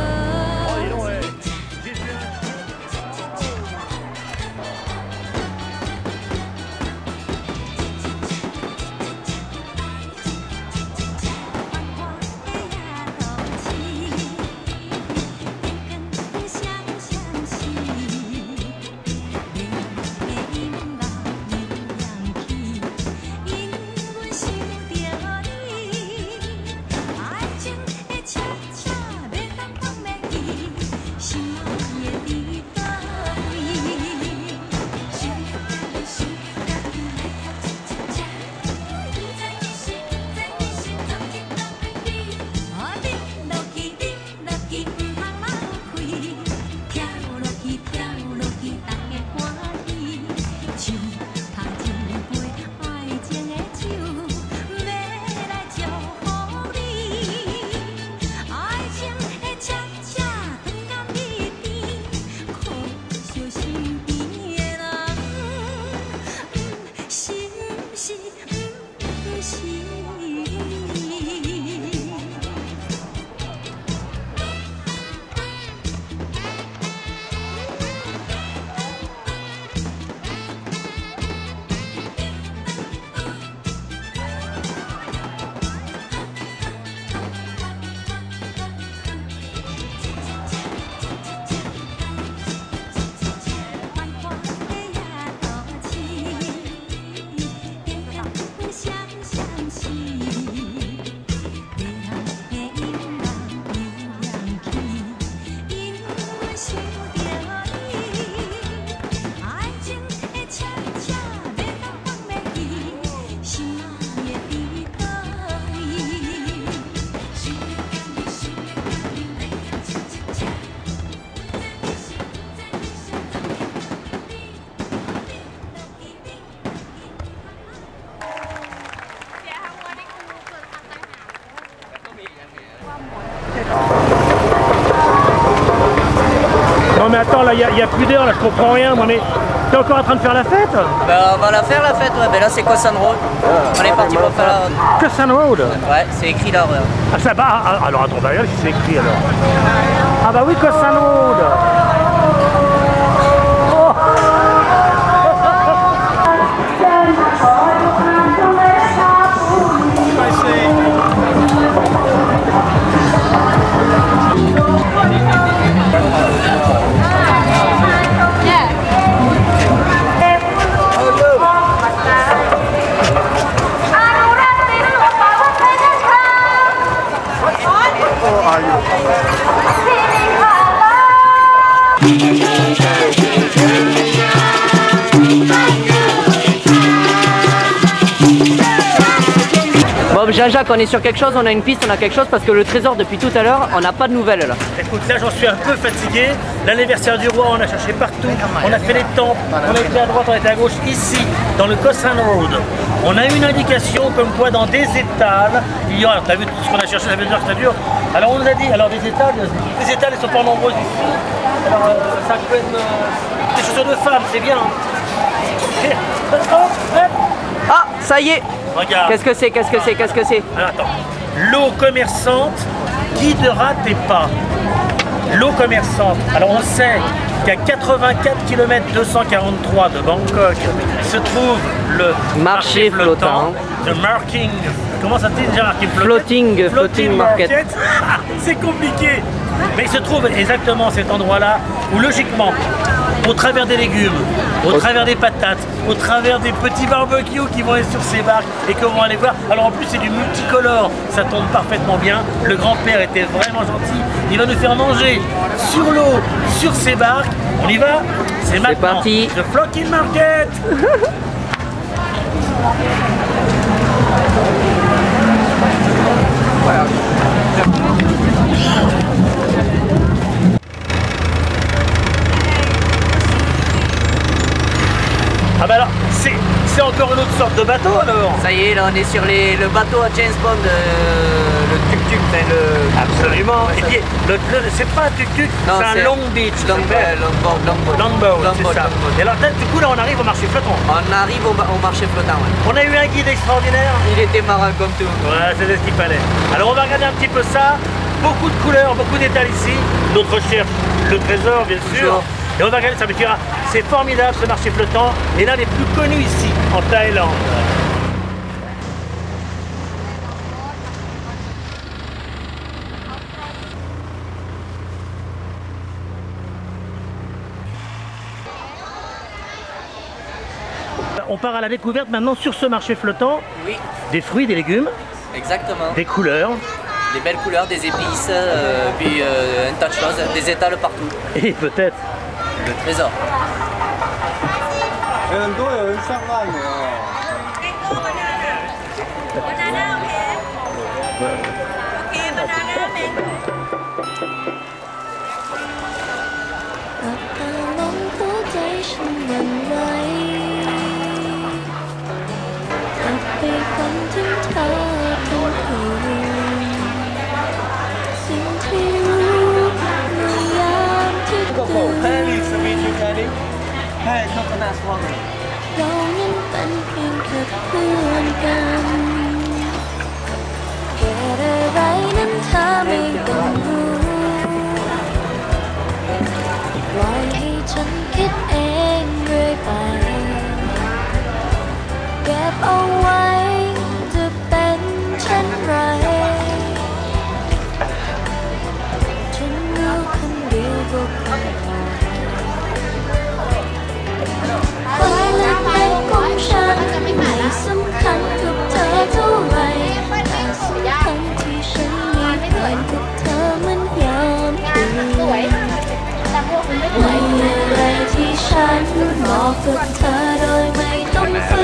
Oh, dis donc, ouais. J'ai vu un- Non mais attends, là, il n'y a plus d'heure, là, je comprends rien, moi, mais t'es encore en train de faire la fête? Bah, on va la faire la fête, ouais. Ben là, c'est Cossan Road. On est parti pour faire la... Cossan Road? Ouais, c'est écrit là, ouais. Ah, ça va, alors attends, bah, regarde si c'est écrit alors. Ah bah oui, Cossan Road. Oh. Bon, Jean-Jacques, on est sur quelque chose, on a une piste, on a quelque chose, parce que le trésor, depuis tout à l'heure, on n'a pas de nouvelles là. Écoute, là j'en suis un peu fatigué. L'anniversaire du roi, on a cherché partout. On a fait les temples, on a été à droite, on a été à gauche. Ici, dans le Cossan Road, on a une indication comme quoi dans des étals, il y aura, t'as vu tout ce qu'on a cherché, ça veut dire que ça dure. Alors on nous a dit, alors des étals, ils sont pas nombreux ici. Alors ça peut être des chaussures de femmes, c'est bien. Ah, ça y est. Regarde. Qu'est-ce que c'est? Qu'est-ce que c'est? Qu'est-ce que c'est? Alors attends, l'eau commerçante guidera tes pas. L'eau commerçante. Alors on sait qu'à 84 km 243 de Bangkok se trouve le Marché flottant. The marking. Comment ça se dit déjà marking Floating market. C'est compliqué. Mais il se trouve exactement cet endroit-là où logiquement, au travers des légumes, au travers des patates, au travers des petits barbecues qui vont être sur ces barques et que vont aller voir. Alors en plus c'est du multicolore, ça tombe parfaitement bien. Le grand-père était vraiment gentil. Il va nous faire manger sur l'eau, sur ces barques. On y va? C'est maintenant. Parti. The Floating Market. Ah bah alors, c'est encore une autre sorte de bateau alors. Ça y est, là on est sur le bateau à James Bond, le tuk-tuk, enfin le... Absolument. Et puis, c'est pas un tuk-tuk, c'est un long beach. Longboat, c'est ça. Et alors du coup là on arrive au marché flottant. On arrive au marché flottant, ouais. On a eu un guide extraordinaire. Il était marrant comme tout. Ouais, c'est ce qu'il fallait. Alors on va regarder un petit peu ça. beaucoup de couleurs, beaucoup d'étals ici. Notre recherche, le trésor bien sûr. Et on va regarder, ça me dira, c'est formidable ce marché flottant, et l'un des plus connus ici, en Thaïlande. On part à la découverte maintenant sur ce marché flottant. Oui. Des fruits, des légumes. Exactement. Des couleurs. Des belles couleurs, des épices, puis un tas de choses, des étals partout. Et peut-être le trésor. Penny, sweet you candy. Hey, coconut swallow. เรานั้นเป็นเพียงแค่เพื่อนกันเหตุอะไรนั้นเธอไม่ต้องรู้ปล่อยให้ฉันคิดเองเรื่อยไปเก็บเอาไว้จะเป็นเช่นไรฉันรู้คนเดียวก็พอความเล็กๆของฉันไม่สำคัญกับเธอเท่าไรแต่สำคัญที่ฉันมีเพื่อนกับเธอมันยามคืนไม่อะไรที่ฉันบอกกับเธอโดยไม่ต้องฝื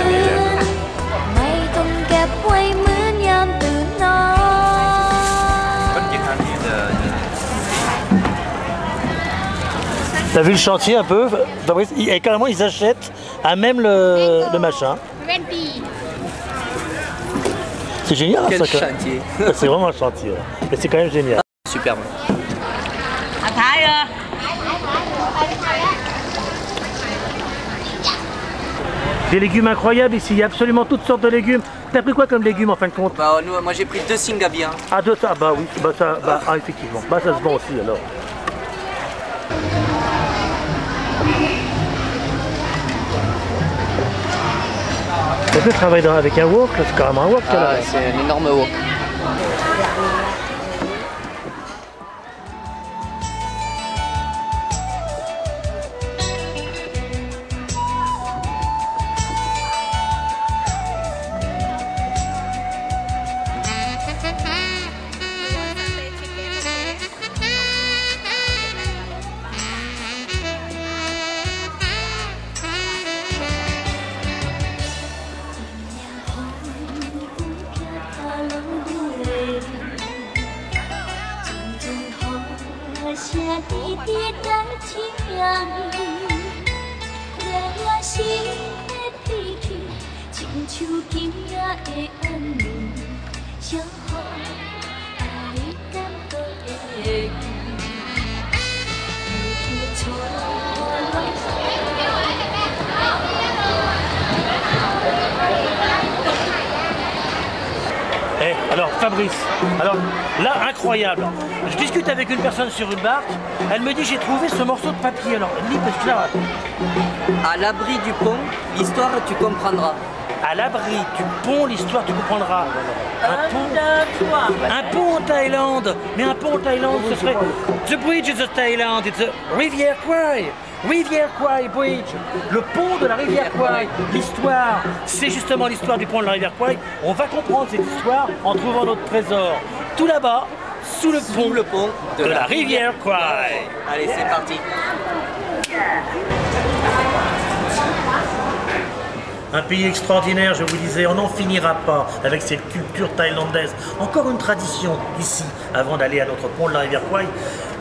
นไม่ต้องเก็บไว้เหมือนยามตื่นนอน T'as vu le chantier un peu, Fabrice? Et carrément ils achètent à même le machin. C'est génial. Quel ça, chantier. C'est vraiment un chantier. Là. Mais c'est quand même génial. Superbe. Des légumes incroyables ici, il y a absolument toutes sortes de légumes. T'as pris quoi comme légumes en fin de compte? Bah, moi j'ai pris 2 singabiens. Ah, deux, ça, bah oui, bah, ça, bah, ah, effectivement. Bah ça se vend aussi alors. On peut travailler avec un wok, c'est carrément un wok. Ah, c'est un énorme wok. Alors Fabrice, alors là incroyable, je discute avec une personne sur une barque, elle me dit j'ai trouvé ce morceau de papier, alors elle me dit parce que là... À l'abri du pont, l'histoire tu comprendras. À l'abri du pont, l'histoire tu comprendras. Un pont en Thaïlande, mais un pont en Thaïlande ce serait... The bridge of Thailand, it's a rivière Kwai. Rivière Kwai Bridge, le pont de la rivière Kwai. L'histoire, c'est justement l'histoire du pont de la rivière Kwai. On va comprendre cette histoire en trouvant notre trésor tout là-bas, sous le pont de la rivière Kwai. Allez, c'est parti. Un pays extraordinaire, je vous disais, on n'en finira pas avec cette culture thaïlandaise. Encore une tradition ici, avant d'aller à notre pont de la rivière Kwai,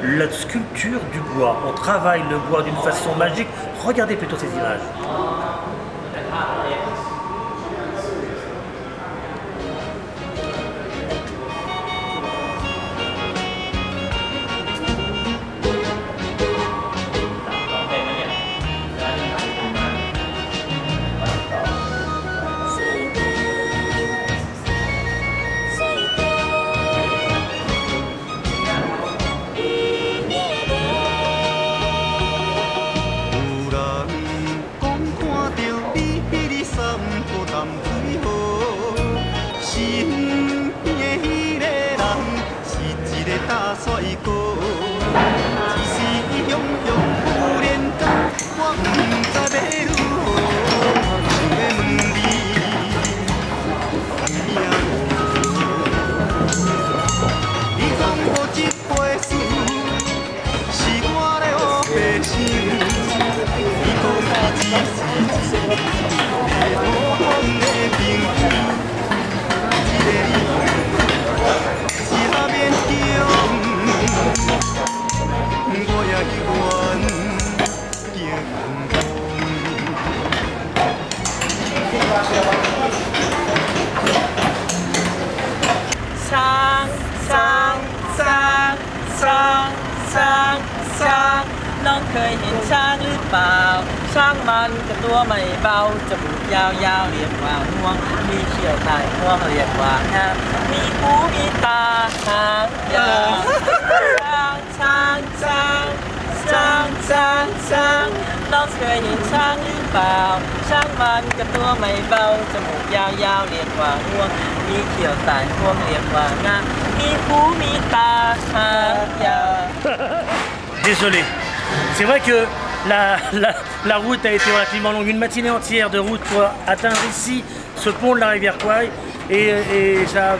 la sculpture du bois. On travaille le bois d'une façon magique. Regardez plutôt ces images. 外国，一时汹涌有连干，我不知要如何，想要问你，你讲我这杯水是我的乌白心，你讲我只是一个普通的朋友。下面叫，我也愿ช้างน้องเคยเห็นช้างหรือเปล่าช้างมันก็ตัวไม่เบาจมูกยาวๆเรียกว่าห่วงมีเขี้ยวใต้ห่วงเรียกว่างามมีหูมีตาหางยาวช้างน้องเคยเห็นช้างหรือเปล่าช้างมันก็ตัวไม่เบาจมูกยาวๆเรียกว่าห่วงมีเขี้ยวใต้ห่วงเรียกว่างามมีหูมีตาหางยาว Désolé. C'est vrai que la route a été relativement longue, une matinée entière de route pour atteindre ici ce pont de la rivière Kwai et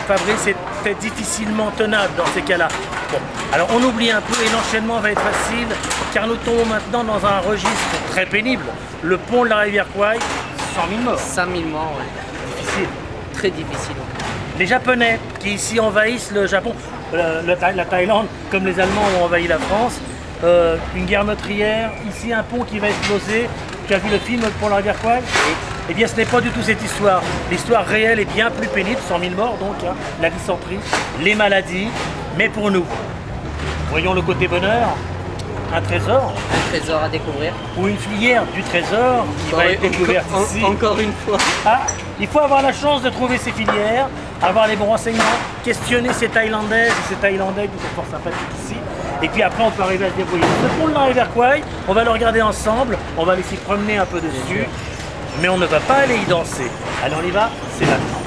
Fabrice, c'était difficilement tenable dans ces cas-là. Bon, alors on oublie un peu et l'enchaînement va être facile car nous tombons maintenant dans un registre très pénible. Le pont de la rivière Kwai, 100 000 morts. 100 000 morts, ouais. Difficile. Très difficile. Les Japonais qui ici envahissent le Japon, la Thaïlande comme les Allemands ont envahi la France, une guerre meurtrière, ici un pont qui va exploser. Tu as vu le film Le pont de la rivière Kwai? Eh bien ce n'est pas du tout cette histoire. L'histoire réelle est bien plus pénible, 100 000 morts donc, hein, la dysenterie, les maladies, mais pour nous, voyons le côté bonheur, un trésor. Un trésor à découvrir. Ou une filière du trésor qui va être découverte ici. Encore une fois. Ah, il faut avoir la chance de trouver ces filières, avoir les bons renseignements, questionner ces Thaïlandaises et ces Thaïlandais qui sont fort sympathiques ici. Et puis après on peut arriver à se débrouiller. Le pont de la rivière Kwai, on va le regarder ensemble, on va aller s'y promener un peu dessus, mais on ne va pas aller y danser. Allez on y va, c'est maintenant.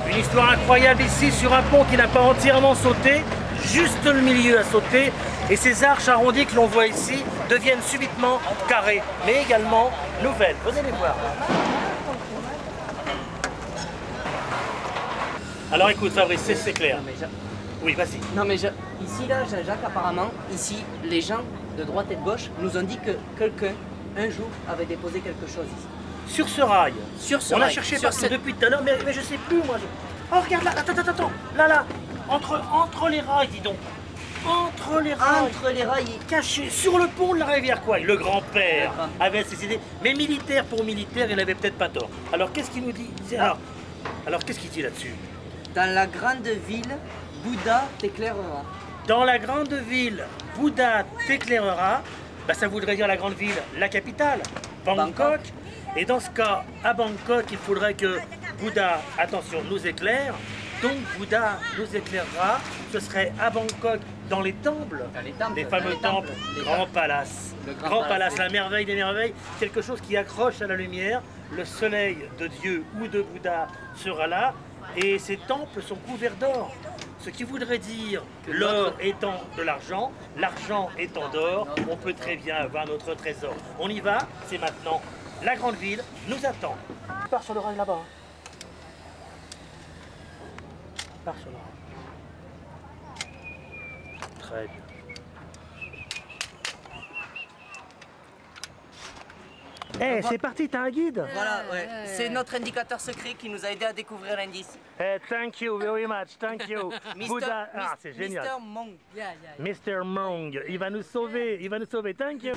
Une histoire incroyable ici sur un pont qui n'a pas entièrement sauté, juste le milieu a sauté et ces arches arrondies que l'on voit ici deviennent subitement carrées, mais également nouvelles. Venez les voir. Alors écoute Fabrice, c'est clair. Oui, vas-y. Non mais ici là, Jean-Jacques, apparemment, ici, les gens de droite et de gauche nous ont dit que quelqu'un, un jour, avait déposé quelque chose ici. Sur ce rail. Sur ce on rail. a cherché partout depuis tout à l'heure, mais je sais plus moi. Oh regarde là, attends, là, entre les rails, dis donc. Entre les rails, caché sur le pont de la rivière Kwai. Le grand-père avait ses idées, mais militaire pour militaire, il n'avait peut-être pas tort. Alors qu'est-ce qu'il nous dit? Alors qu'est-ce qu'il dit là-dessus? Dans la grande ville, Bouddha t'éclairera. Dans la grande ville, Bouddha t'éclairera. Bah, ça voudrait dire la grande ville, la capitale, Bangkok. Et dans ce cas, à Bangkok, il faudrait que Bouddha, attention, nous éclaire. Donc Bouddha nous éclairera. Ce serait à Bangkok, dans les temples, les fameux temples, Grand Palace. Grand Palace, la merveille des merveilles, quelque chose qui accroche à la lumière. Le soleil de Dieu ou de Bouddha sera là. Et ces temples sont couverts d'or. Ce qui voudrait dire l'or étant de l'argent étant d'or, on peut très bien avoir notre trésor. On y va, c'est maintenant. La grande ville nous attend. Pars sur le rail là-bas. Pars sur le rail. Très bien. Eh, c'est parti, t'as un guide? Voilà, ouais. C'est notre indicateur secret qui nous a aidé à découvrir l'indice. Eh, thank you very much, thank you. Bouddha, ah, c'est génial. Mr. Mong. Mr. Mong, il va nous sauver, thank you.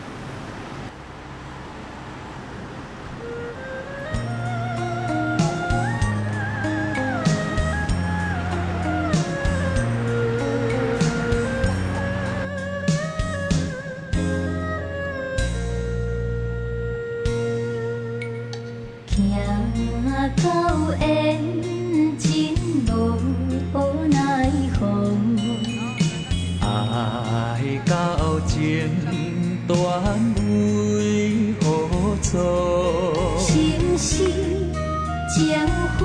口缘真无奈何。爱到情断为何错？心事情花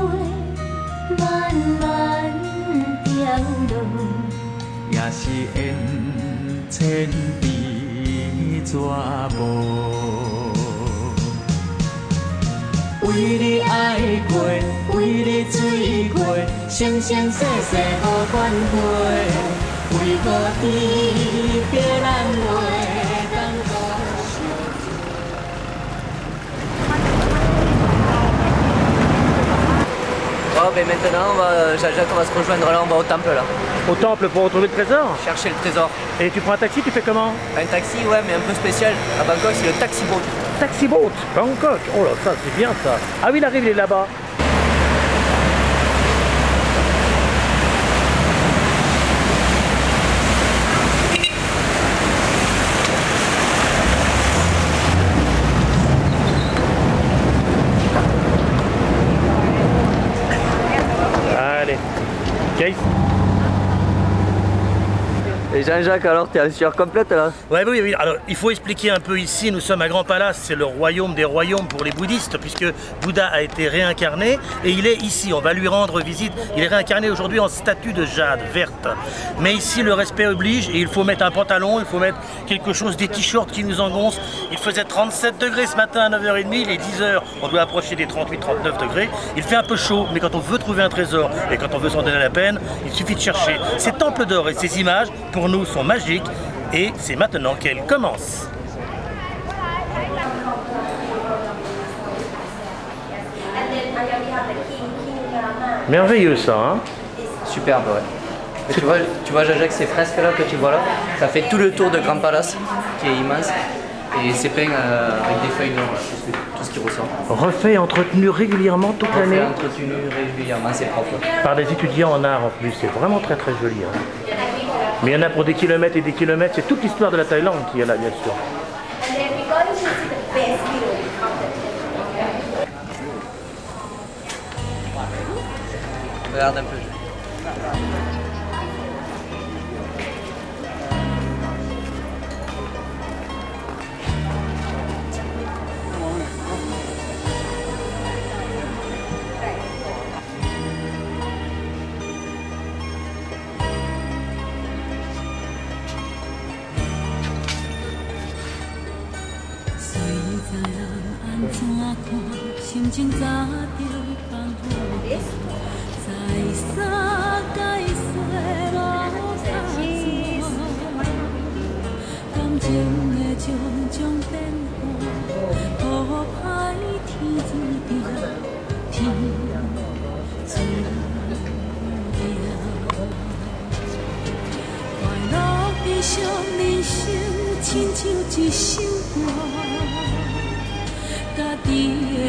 慢慢掉落，也是缘千比绝无。为你爱过，为你醉过，生生世世无怨悔。为何天别咱袂当作Bon, ben maintenant, Jacques, on va se rejoindre là, on va au temple là. Au temple pour retrouver le trésor? Chercher le trésor. Et tu prends un taxi, tu fais comment? Un taxi, ouais, mais un peu spécial. À Bangkok, c'est le taxi boat. Taxi boat, Bangkok. Oh là, ça c'est bien ça. Ah oui, il arrive, il est là-bas. Allez, Case. Et Jean-Jacques, alors, t'es en sueur complète là? Ouais, oui, oui. Alors, il faut expliquer un peu ici. Nous sommes à Grand Palace, c'est le royaume des royaumes pour les bouddhistes, puisque Bouddha a été réincarné et il est ici. On va lui rendre visite. Il est réincarné aujourd'hui en statue de jade verte. Mais ici, le respect oblige et il faut mettre un pantalon, il faut mettre quelque chose, des t-shirts qui nous engoncent. Il faisait 37 degrés ce matin à 9h30, il est 10h, on doit approcher des 38-39 degrés. Il fait un peu chaud, mais quand on veut trouver un trésor et quand on veut s'en donner la peine, il suffit de chercher. Ces temples d'or et ces images, pour nous, sont magiques et c'est maintenant qu'elles commencent. Merveilleux ça, hein? Superbe, ouais. Et tu vois Jacques, ces fresques là que tu vois là, ça fait tout le tour de Grand Palace, qui est immense. Et c'est peint avec des feuilles d'or, tout ce qui ressort. Refait et entretenu régulièrement toute l'année. Entretenu régulièrement, c'est propre. Par des étudiants en art en plus, c'est vraiment très très joli. Hein. Mais il y en a pour des kilomètres et des kilomètres, c'est toute l'histoire de la Thaïlande qui est là bien sûr. Regarde un peu.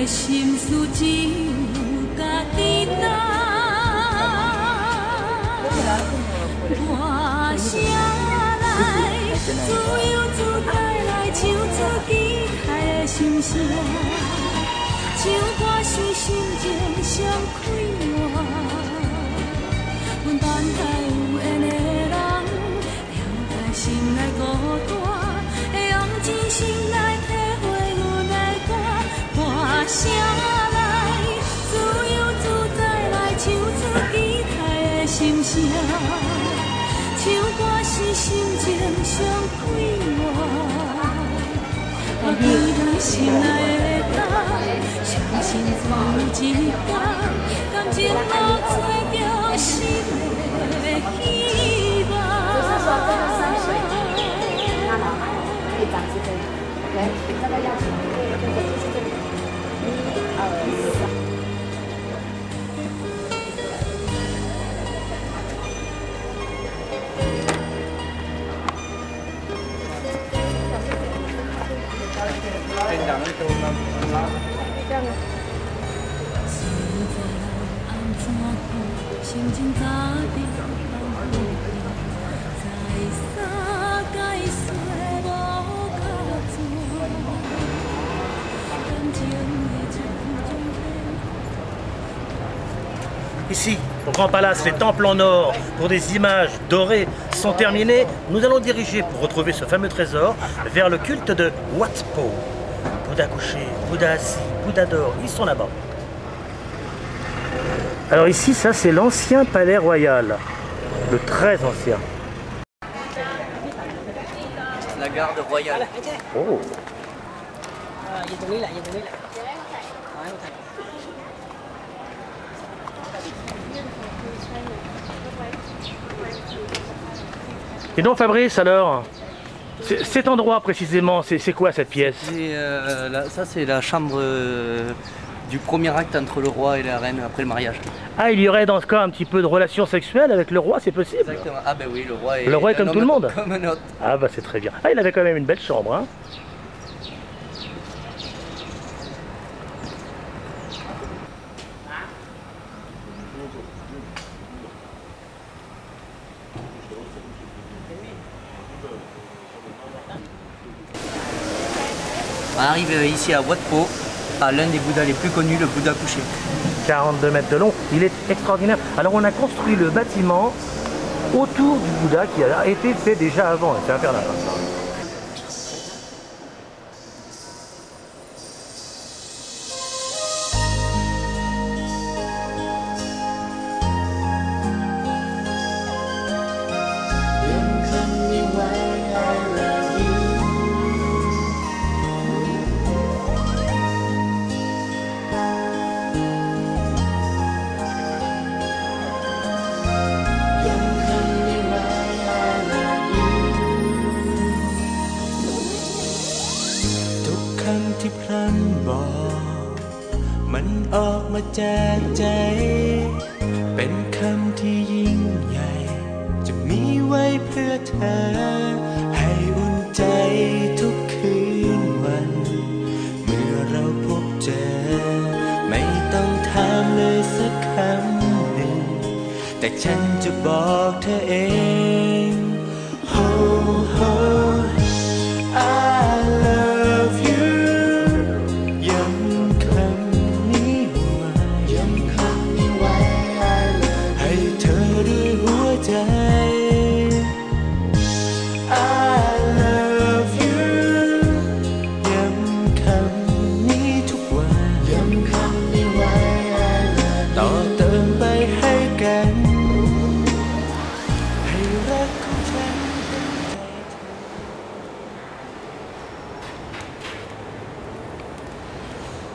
心事只有家己担，歌声来，自由自在来唱出期待的心声，唱歌是心情上快活，阮等待有缘的人，了解心内孤单，会用真心来体会阮的歌。声来，自由自在来唱出期待的心声，唱歌是心情上快活，我记咱心内的担，相信总有一天，感情路找着新的希望。Ici, au Grand Palace, les temples en or pour des images dorées sont terminés. Nous allons diriger pour retrouver ce fameux trésor vers le culte de Wat Po. Bouddha couché, Bouddha assis, Bouddha d'or, ils sont là-bas. Alors ici, ça c'est l'ancien palais royal, le très ancien. La garde royale. Oh. Et donc Fabrice, alors, cet endroit précisément, c'est quoi cette pièce? Ça c'est la chambre du premier acte entre le roi et la reine après le mariage. Ah, il y aurait dans ce cas un petit peu de relation sexuelle avec le roi, c'est possible? Exactement. Ah ben oui, le roi est comme tout le monde. Comme un autre. Ah bah c'est très bien. Ah, il avait quand même une belle chambre, hein. On arrive ici à Wat Po, à l'un des Bouddhas les plus connus, le Bouddha couché. 42 mètres de long, il est extraordinaire. Alors on a construit le bâtiment autour du Bouddha qui a été fait déjà avant, c'est infernal.ที่พลันบอกมันออกมาจากใจเป็นคำที่ยิ่งใหญ่จะมีไว้เพื่อเธอให้อุ่นใจทุกคืนวันเมื่อเราพบเจอไม่ต้องถามเลยสักคำหนึ่งแต่ฉันจะบอกเธอเอง oh, oh, I love you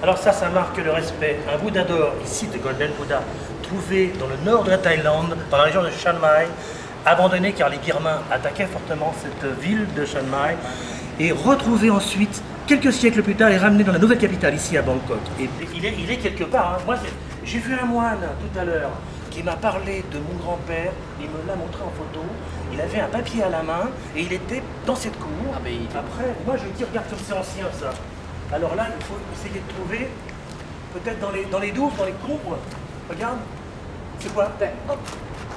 Alors ça marque le respect. Un Bouddha d'or, ici de Golden Buddha, trouvé dans le nord de la Thaïlande, dans la région de Chiang Mai, abandonné car les Birmans attaquaient fortement cette ville de Chiang Mai, et retrouvé ensuite, quelques siècles plus tard, et ramené dans la nouvelle capitale, ici à Bangkok. Et il est quelque part. Hein. Moi, j'ai vu un moine tout à l'heure qui m'a parlé de mon grand-père, il me l'a montré en photo, il avait un papier à la main, et il était dans cette cour. Ah, mais après, moi je dis, regarde comme c'est ancien ça. Alors là, il faut essayer de trouver, peut-être dans les douves, dans les combres. Regarde, c'est quoi? Hop.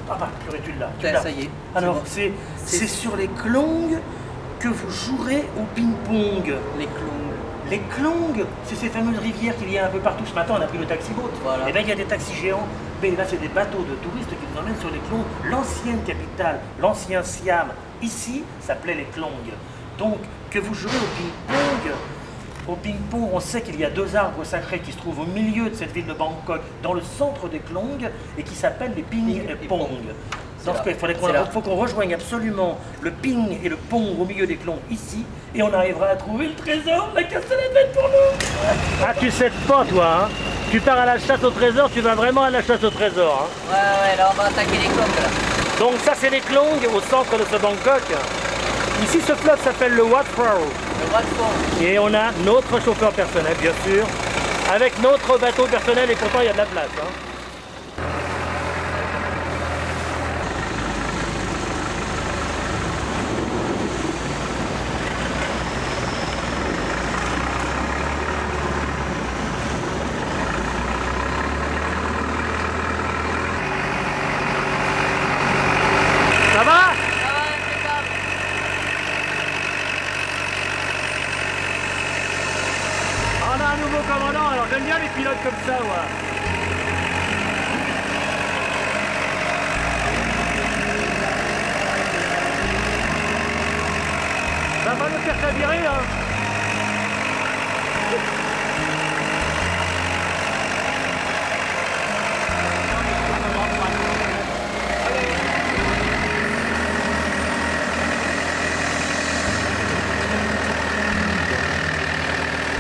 Ah bah, purée, tu l'as. Ça y est. Alors, c'est sur les klongs que vous jouerez au ping-pong. Les klongs. Les klongs, c'est ces fameuses rivières qu'il y a un peu partout. Ce matin, on a pris le taxi-boat. Voilà. Et bien, il y a des taxis géants. Mais là, c'est des bateaux de touristes qui nous emmènent sur les klongs. L'ancienne capitale, l'ancien Siam, ici, s'appelait les klongs. Donc, que vous jouerez au ping-pong. Au ping-pong, on sait qu'il y a deux arbres sacrés qui se trouvent au milieu de cette ville de Bangkok, dans le centre des klongs, et qui s'appellent les ping et pong. Dans ce cas, il faut qu'on rejoigne absolument le ping et le pong au milieu des klongs ici, et on arrivera à trouver le trésor. La casse la tête pour nous. Ah, tu sais pas, toi, hein? Tu pars à la chasse au trésor, tu vas vraiment à la chasse au trésor. Hein? Ouais, là on va attaquer les klongs là. Donc ça, c'est les klongs au centre de ce Bangkok. Ici, ce fleuve s'appelle le Wat Po. Et on a notre chauffeur personnel, bien sûr, avec notre bateau personnel, et pourtant il y a de la place. Hein. Ça va? On a un nouveau commandant, alors j'aime bien les pilotes comme ça, ouais. Ça va me faire chavirer, hein.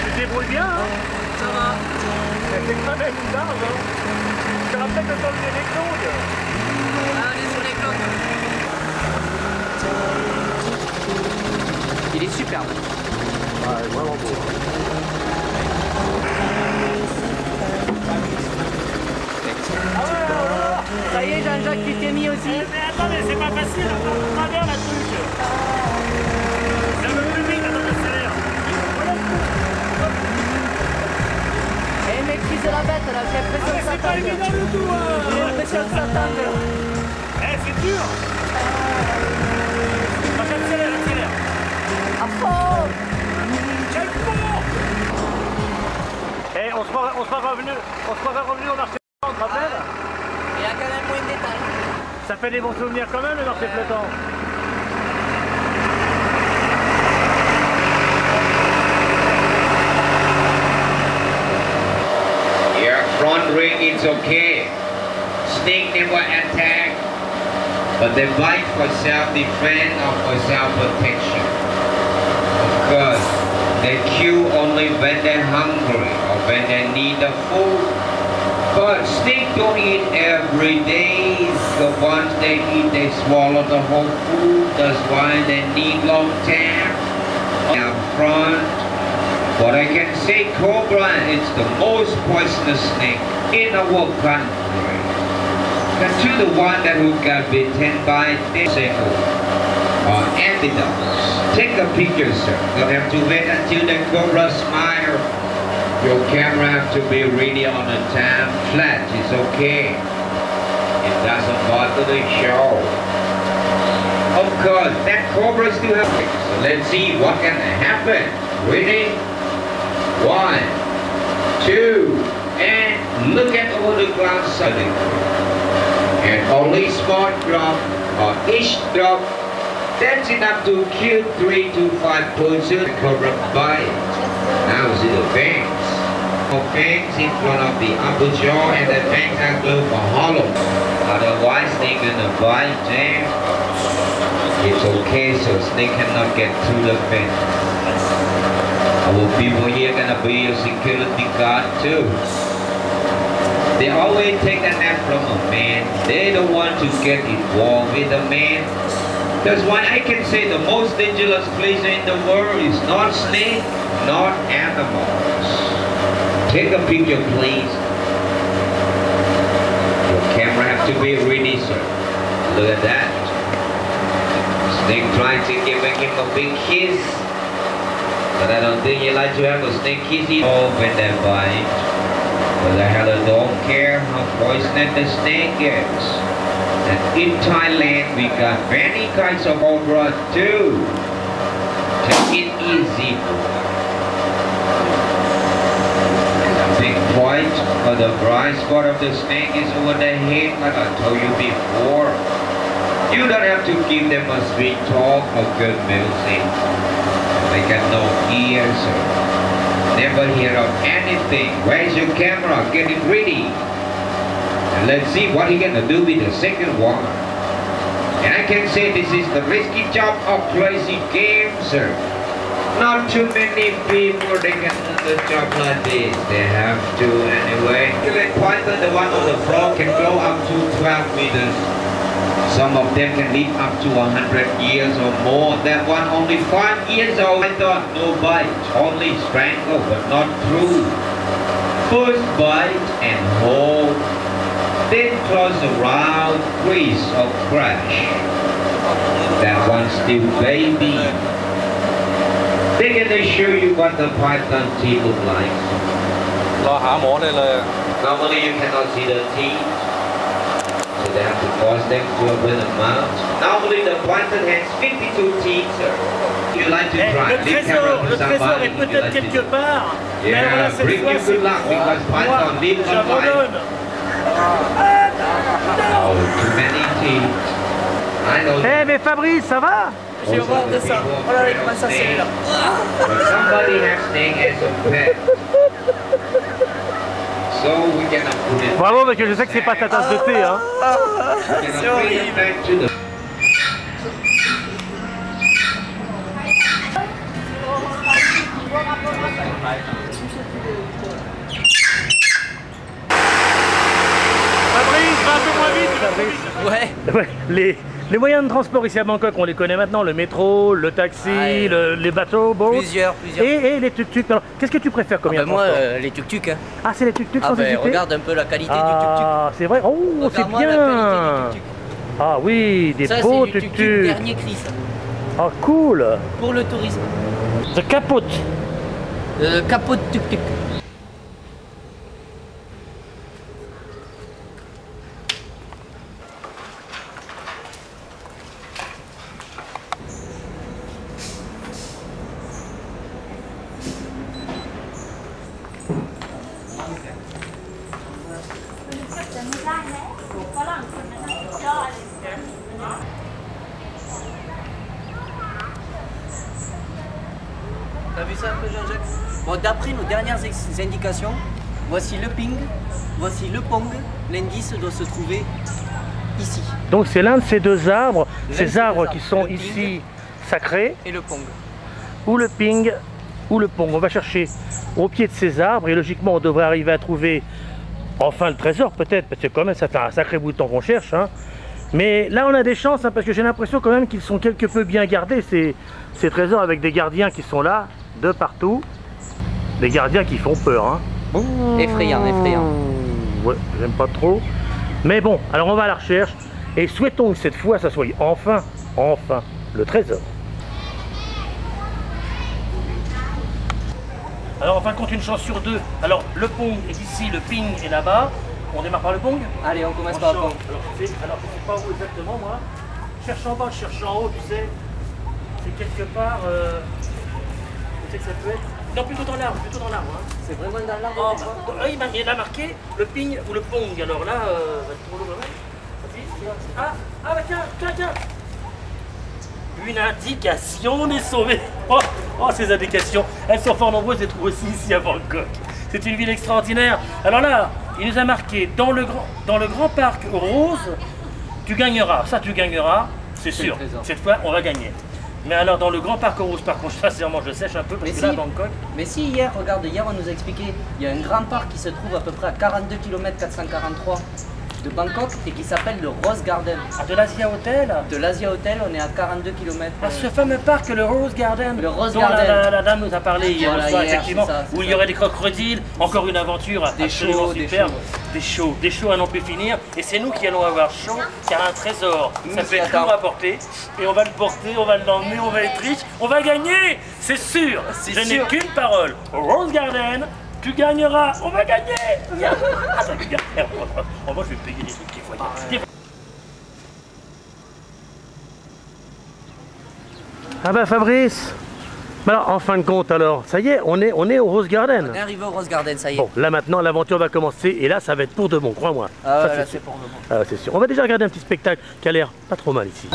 Tu te débrouilles bien, hein. Ça va. C'est quand même une large, hein. Tu te rappelles de t'enlever les clones. Ah, on est sur les clones. Il est superbe. Ouais, vraiment beau. Ça y est, Jean-Jacques, tu t'es mis aussi. Mais attendez, c'est pas facile, on travers la truc. Ça me plus vite, attendez, accélère. Eh, maîtrise la bête, là, j'ai l'impression que ça C'est pas tangue. évident du tout, hein. J'ai l'impression que ça tangue, là. Eh, c'est dur. Accélère, accélère. À fond. Quel con. Eh, on se croirait revenu au marché on te rappelle. Il y a quand même moins de détails. Ça fait des bons souvenirs quand même, le marché flottant. Yeah, front ring it's okay. Snake never attack, but they bite for self-defense or for self-protection. Of course, they kill only when they're hungry or when they need the food. But snake don't eat every day. The ones they eat, they swallow the whole food. That's why they need long time. Up front. But I can say cobra is the most poisonous snake in our country. And to the one that who got bitten by this or antidotes. Take a picture, sir. Don't have to wait until the cobra smile. Your camera have to be ready on a time flat. It's okay. It doesn't bother the show. Of course, that cobra still has. So let's see what can happen. Ready? 1, 2, and look at over the ground suddenly. And only small drop or each drop, that's enough to kill 3 to 5 persons. Cobra bite. Now see the fangs. Fangs in front of the upper jaw and the fangs are closed for hollow. Otherwise they're gonna bite them. It's okay, so snake cannot get through the fence. Our people here gonna be a security guard too. They always take a nap from a man. They don't want to get involved with a man. That's why I can say the most dangerous place in the world is not snake, not animals. Take a picture, please. Your camera have to be ready, sir. Look at that. Snake trying to give him a big kiss. But I don't think you like to have a snake kissy when they bite. But the hell don't care how poisonous the snake is. And in Thailand we got many kinds of cobra too. Take it easy. The big point or the bright spot of the snake is over the head, like I told you before. You don't have to give them a sweet talk or good music. They got no ears, never hear of anything. Where's your camera? Get it ready. And let's see what he's gonna do with the second one. And I can say this is the risky job of crazy game, sir. Not too many people they can do the job like this. They have to anyway. The python, the one on the floor, can go up to 12 meters. Some of them can live up to 100 years or more. That one only 5 years old. I thought no bite, only strangle, but not true. First bite and hold, then close around, freeze or crash. That one's still baby. They're gonna show you what the python teeth look like. Normally you cannot see the teeth. So they have to force them to open the mouth. Normally the python has 52 teeth, sir. You like to try? Le trésor est peut-être quelque part. Mais voilà, Yeah, cette bring fois, you good luck because python live on life. j'abandonne. Oh, too many teeth. I know. Eh mais Fabrice, ça va? J'ai horreur de ça. Oh là là, comment ça c'est là. But somebody has snake as a pet. So we cannot put it. Bravo, parce que je sais que c'est pas ta tasse de thé, hein. We cannot bring it back to the. Fabrice, va un peu moins vite, Fabrice. Ouais. Ouais, les moyens de transport ici à Bangkok, on les connaît maintenant, le métro, le taxi, les bateaux, boats. Plusieurs. Et les tuk-tuk. Alors, qu'est-ce que tu préfères comme moyen de Moi, transport les tuk-tuk. Hein. Ah, c'est les tuk-tuk sans hésiter. Regarde un peu la qualité du tuk-tuk. Ah, c'est vrai. Oh, c'est Regarde-moi bien. la qualité du tuk-tuk. Ah oui, des Ça, beaux c'est du tuk-tuk tuk-tuk. dernier cri, ça. Ah, cool. Pour le tourisme. The capot. Capot de tuk-tuk. T'as vu ça un peu, Jean-Jacques? Bon, d'après nos dernières indications, voici le ping, voici le pong. L'indice doit se trouver ici. Donc c'est l'un de ces deux arbres, L'un de ces ces deux arbres arbres, qui sont le ping. ici sacrés, Et le pong. ou le ping, ou le pong. On va chercher au pied de ces arbres et logiquement on devrait arriver à trouver enfin le trésor peut-être, parce que quand même ça fait un sacré bout de temps qu'on cherche. Hein. Mais là on a des chances, hein, parce que j'ai l'impression quand même qu'ils sont quelque peu bien gardés, ces trésors, avec des gardiens qui sont là, de partout. Des gardiens qui font peur. Hein. Effrayant. Ouais, j'aime pas trop. Mais bon, alors on va à la recherche et souhaitons que cette fois ça soit enfin le trésor. Alors en fin de compte, une chance sur deux. Alors le pong est ici, le ping est là-bas. On démarre par le pong. Allez, on commence par le pong. Alors je sais pas où exactement moi. Je cherche en bas, je cherche en haut, tu sais. C'est quelque part. Tu sais que ça peut être. Non, plutôt dans l'arbre, hein. C'est vraiment dans l'arbre. Oh, bah, il a marqué le ping ou le pong. Alors là, va être trop lourd, ouais. Ah, bah tiens. Une indication, on est sauvé. Oh, ces indications, elles sont fort nombreuses, je les trouve aussi ici à Bangkok. C'est une ville extraordinaire. Alors là, il nous a marqué dans le grand parc rose, tu gagneras. Ça, tu gagneras, c'est sûr. Cette fois, on va gagner. Mais alors dans le grand parc rose, par contre, sincèrement, je sèche un peu parce que là, à Bangkok. Mais si hier, regarde, hier on nous a expliqué, il y a un grand parc qui se trouve à peu près à 42 km 443 de Bangkok et qui s'appelle le Rose Garden. Ah, de l'Asia Hotel. De l'Asia Hotel, on est à 42 km. Ah, ce fameux parc, le Rose Garden. Le Rose dont Garden. La dame nous a parlé hier Voilà, soir, hier, effectivement, c'est ça, où il y aurait des crocodiles, encore une aventure absolument superbe. Des shows à n'en plus finir. Et c'est nous qui allons avoir chaud, car un trésor, ça peut être lourd à porter. Et on va le porter, on va l'emmener, on va être riche, on va gagner, c'est sûr. Je n'ai qu'une parole. Rose Garden. Tu gagneras, on va gagner. Moi je vais payer des trucs qui voyaient. Ah bah Fabrice, alors en fin de compte alors, ça y est, on est au Rose Garden. On est arrivé au Rose Garden, ça y est. Bon, là maintenant l'aventure va commencer et là ça va être pour de bon, crois-moi. Ah ça, là c'est pour de bon. Ah, c'est sûr. On va déjà regarder un petit spectacle qui a l'air pas trop mal ici.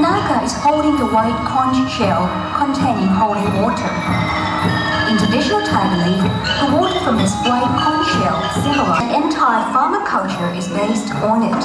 Naga is holding the white conch shell containing holy water. In traditional tiger lake, the water from this white conch shell symbolizes the entire farmer culture is based on it.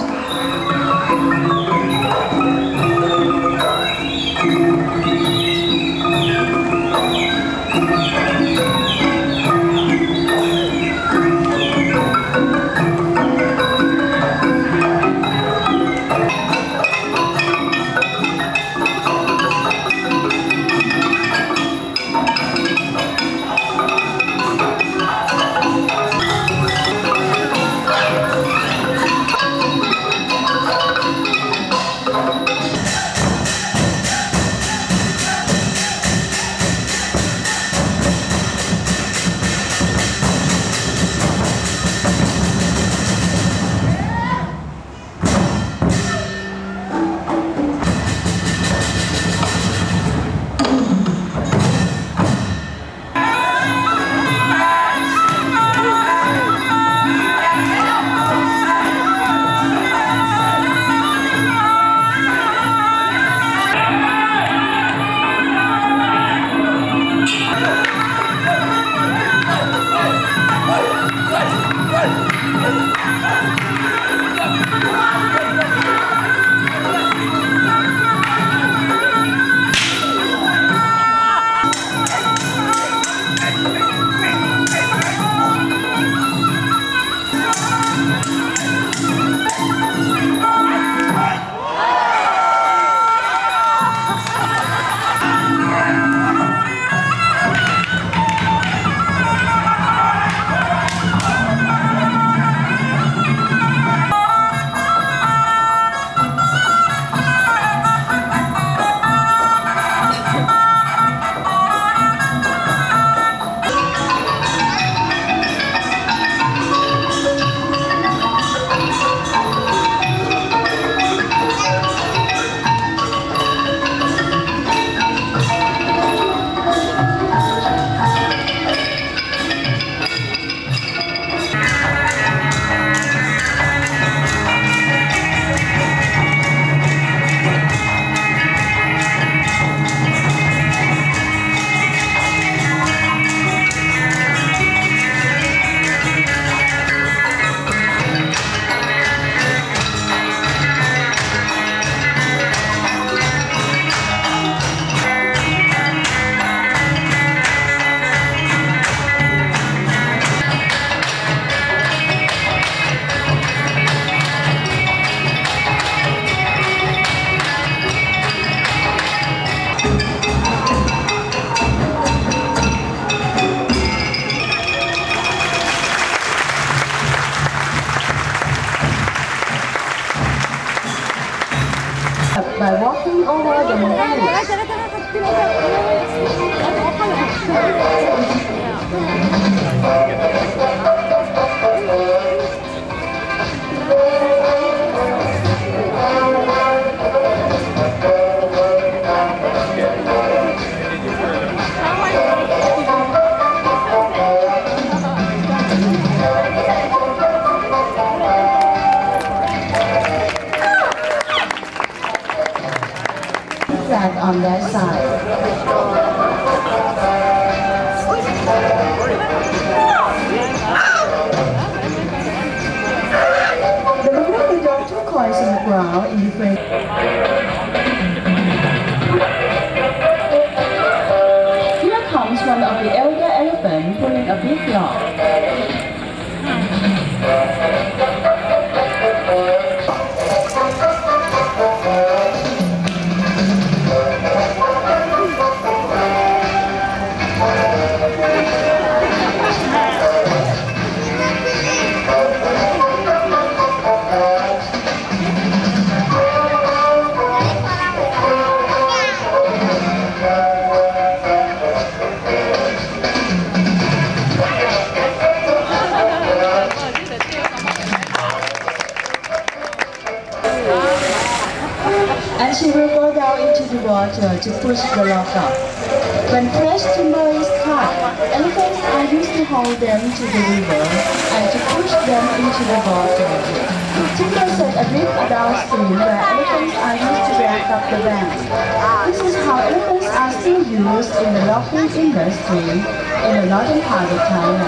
By walking over the mountains. On their side. The movement will drop 2 coins on the ground in different. Here comes one of the elder elephants pulling a big log. And she will go down into the water to push the log up. When fresh timber is cut, elephants are used to hold them to the river and to push them into the water. Timber set adrift downstream where elephants are used to back up the banks. This is how elephants are still used in the logging industry in the northern part of Thailand.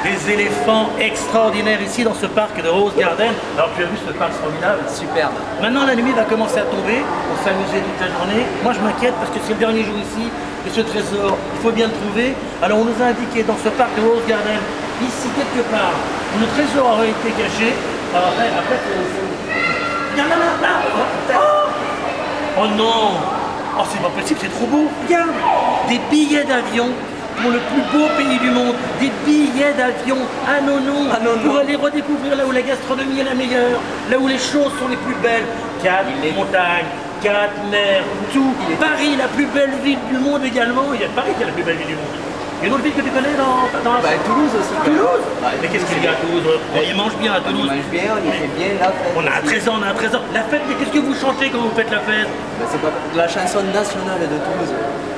Des éléphants extraordinaires ici dans ce parc de Rose Garden. Alors tu as vu ce parc formidable? Superbe. Maintenant la nuit va commencer à tomber, on s'amuser toute la journée. Moi je m'inquiète parce que c'est le dernier jour ici et ce trésor, il faut bien le trouver. Alors on nous a indiqué dans ce parc de Rose Garden, ici quelque part, où le trésor aurait été caché. Alors après oh non! Oh c'est pas possible, c'est trop beau! Regarde! Des billets d'avion pour le plus beau pays du monde, des billets d'avion à Nono, pour aller redécouvrir là où la gastronomie est la meilleure, là où les choses sont les plus belles. 4 montagnes, 4 mers, tout. Paris, la plus belle ville du monde également. Il y a Paris qui est la plus belle ville du monde. Il y a une autre ville que tu connais dans Toulouse aussi. Toulouse? Mais qu'est-ce qu'il y a à Toulouse? On y mange bien à Toulouse. On mange bien, on y fait bien la fête. On a un trésor, on a un trésor. La fête, mais qu'est-ce que vous chantez quand vous faites la fête? C'est pas la chanson nationale de Toulouse.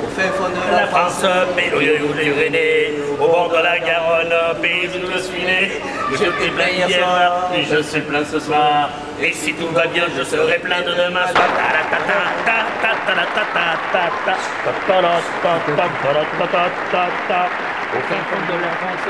Au fin fond de la France, pays où j'ai né, au bord de la Garonne, pays où je suis né. J'étais plein hier soir, puis je suis plein ce soir. Et si tout va bien, je serai plein de demain soir. Au fin fond de la France,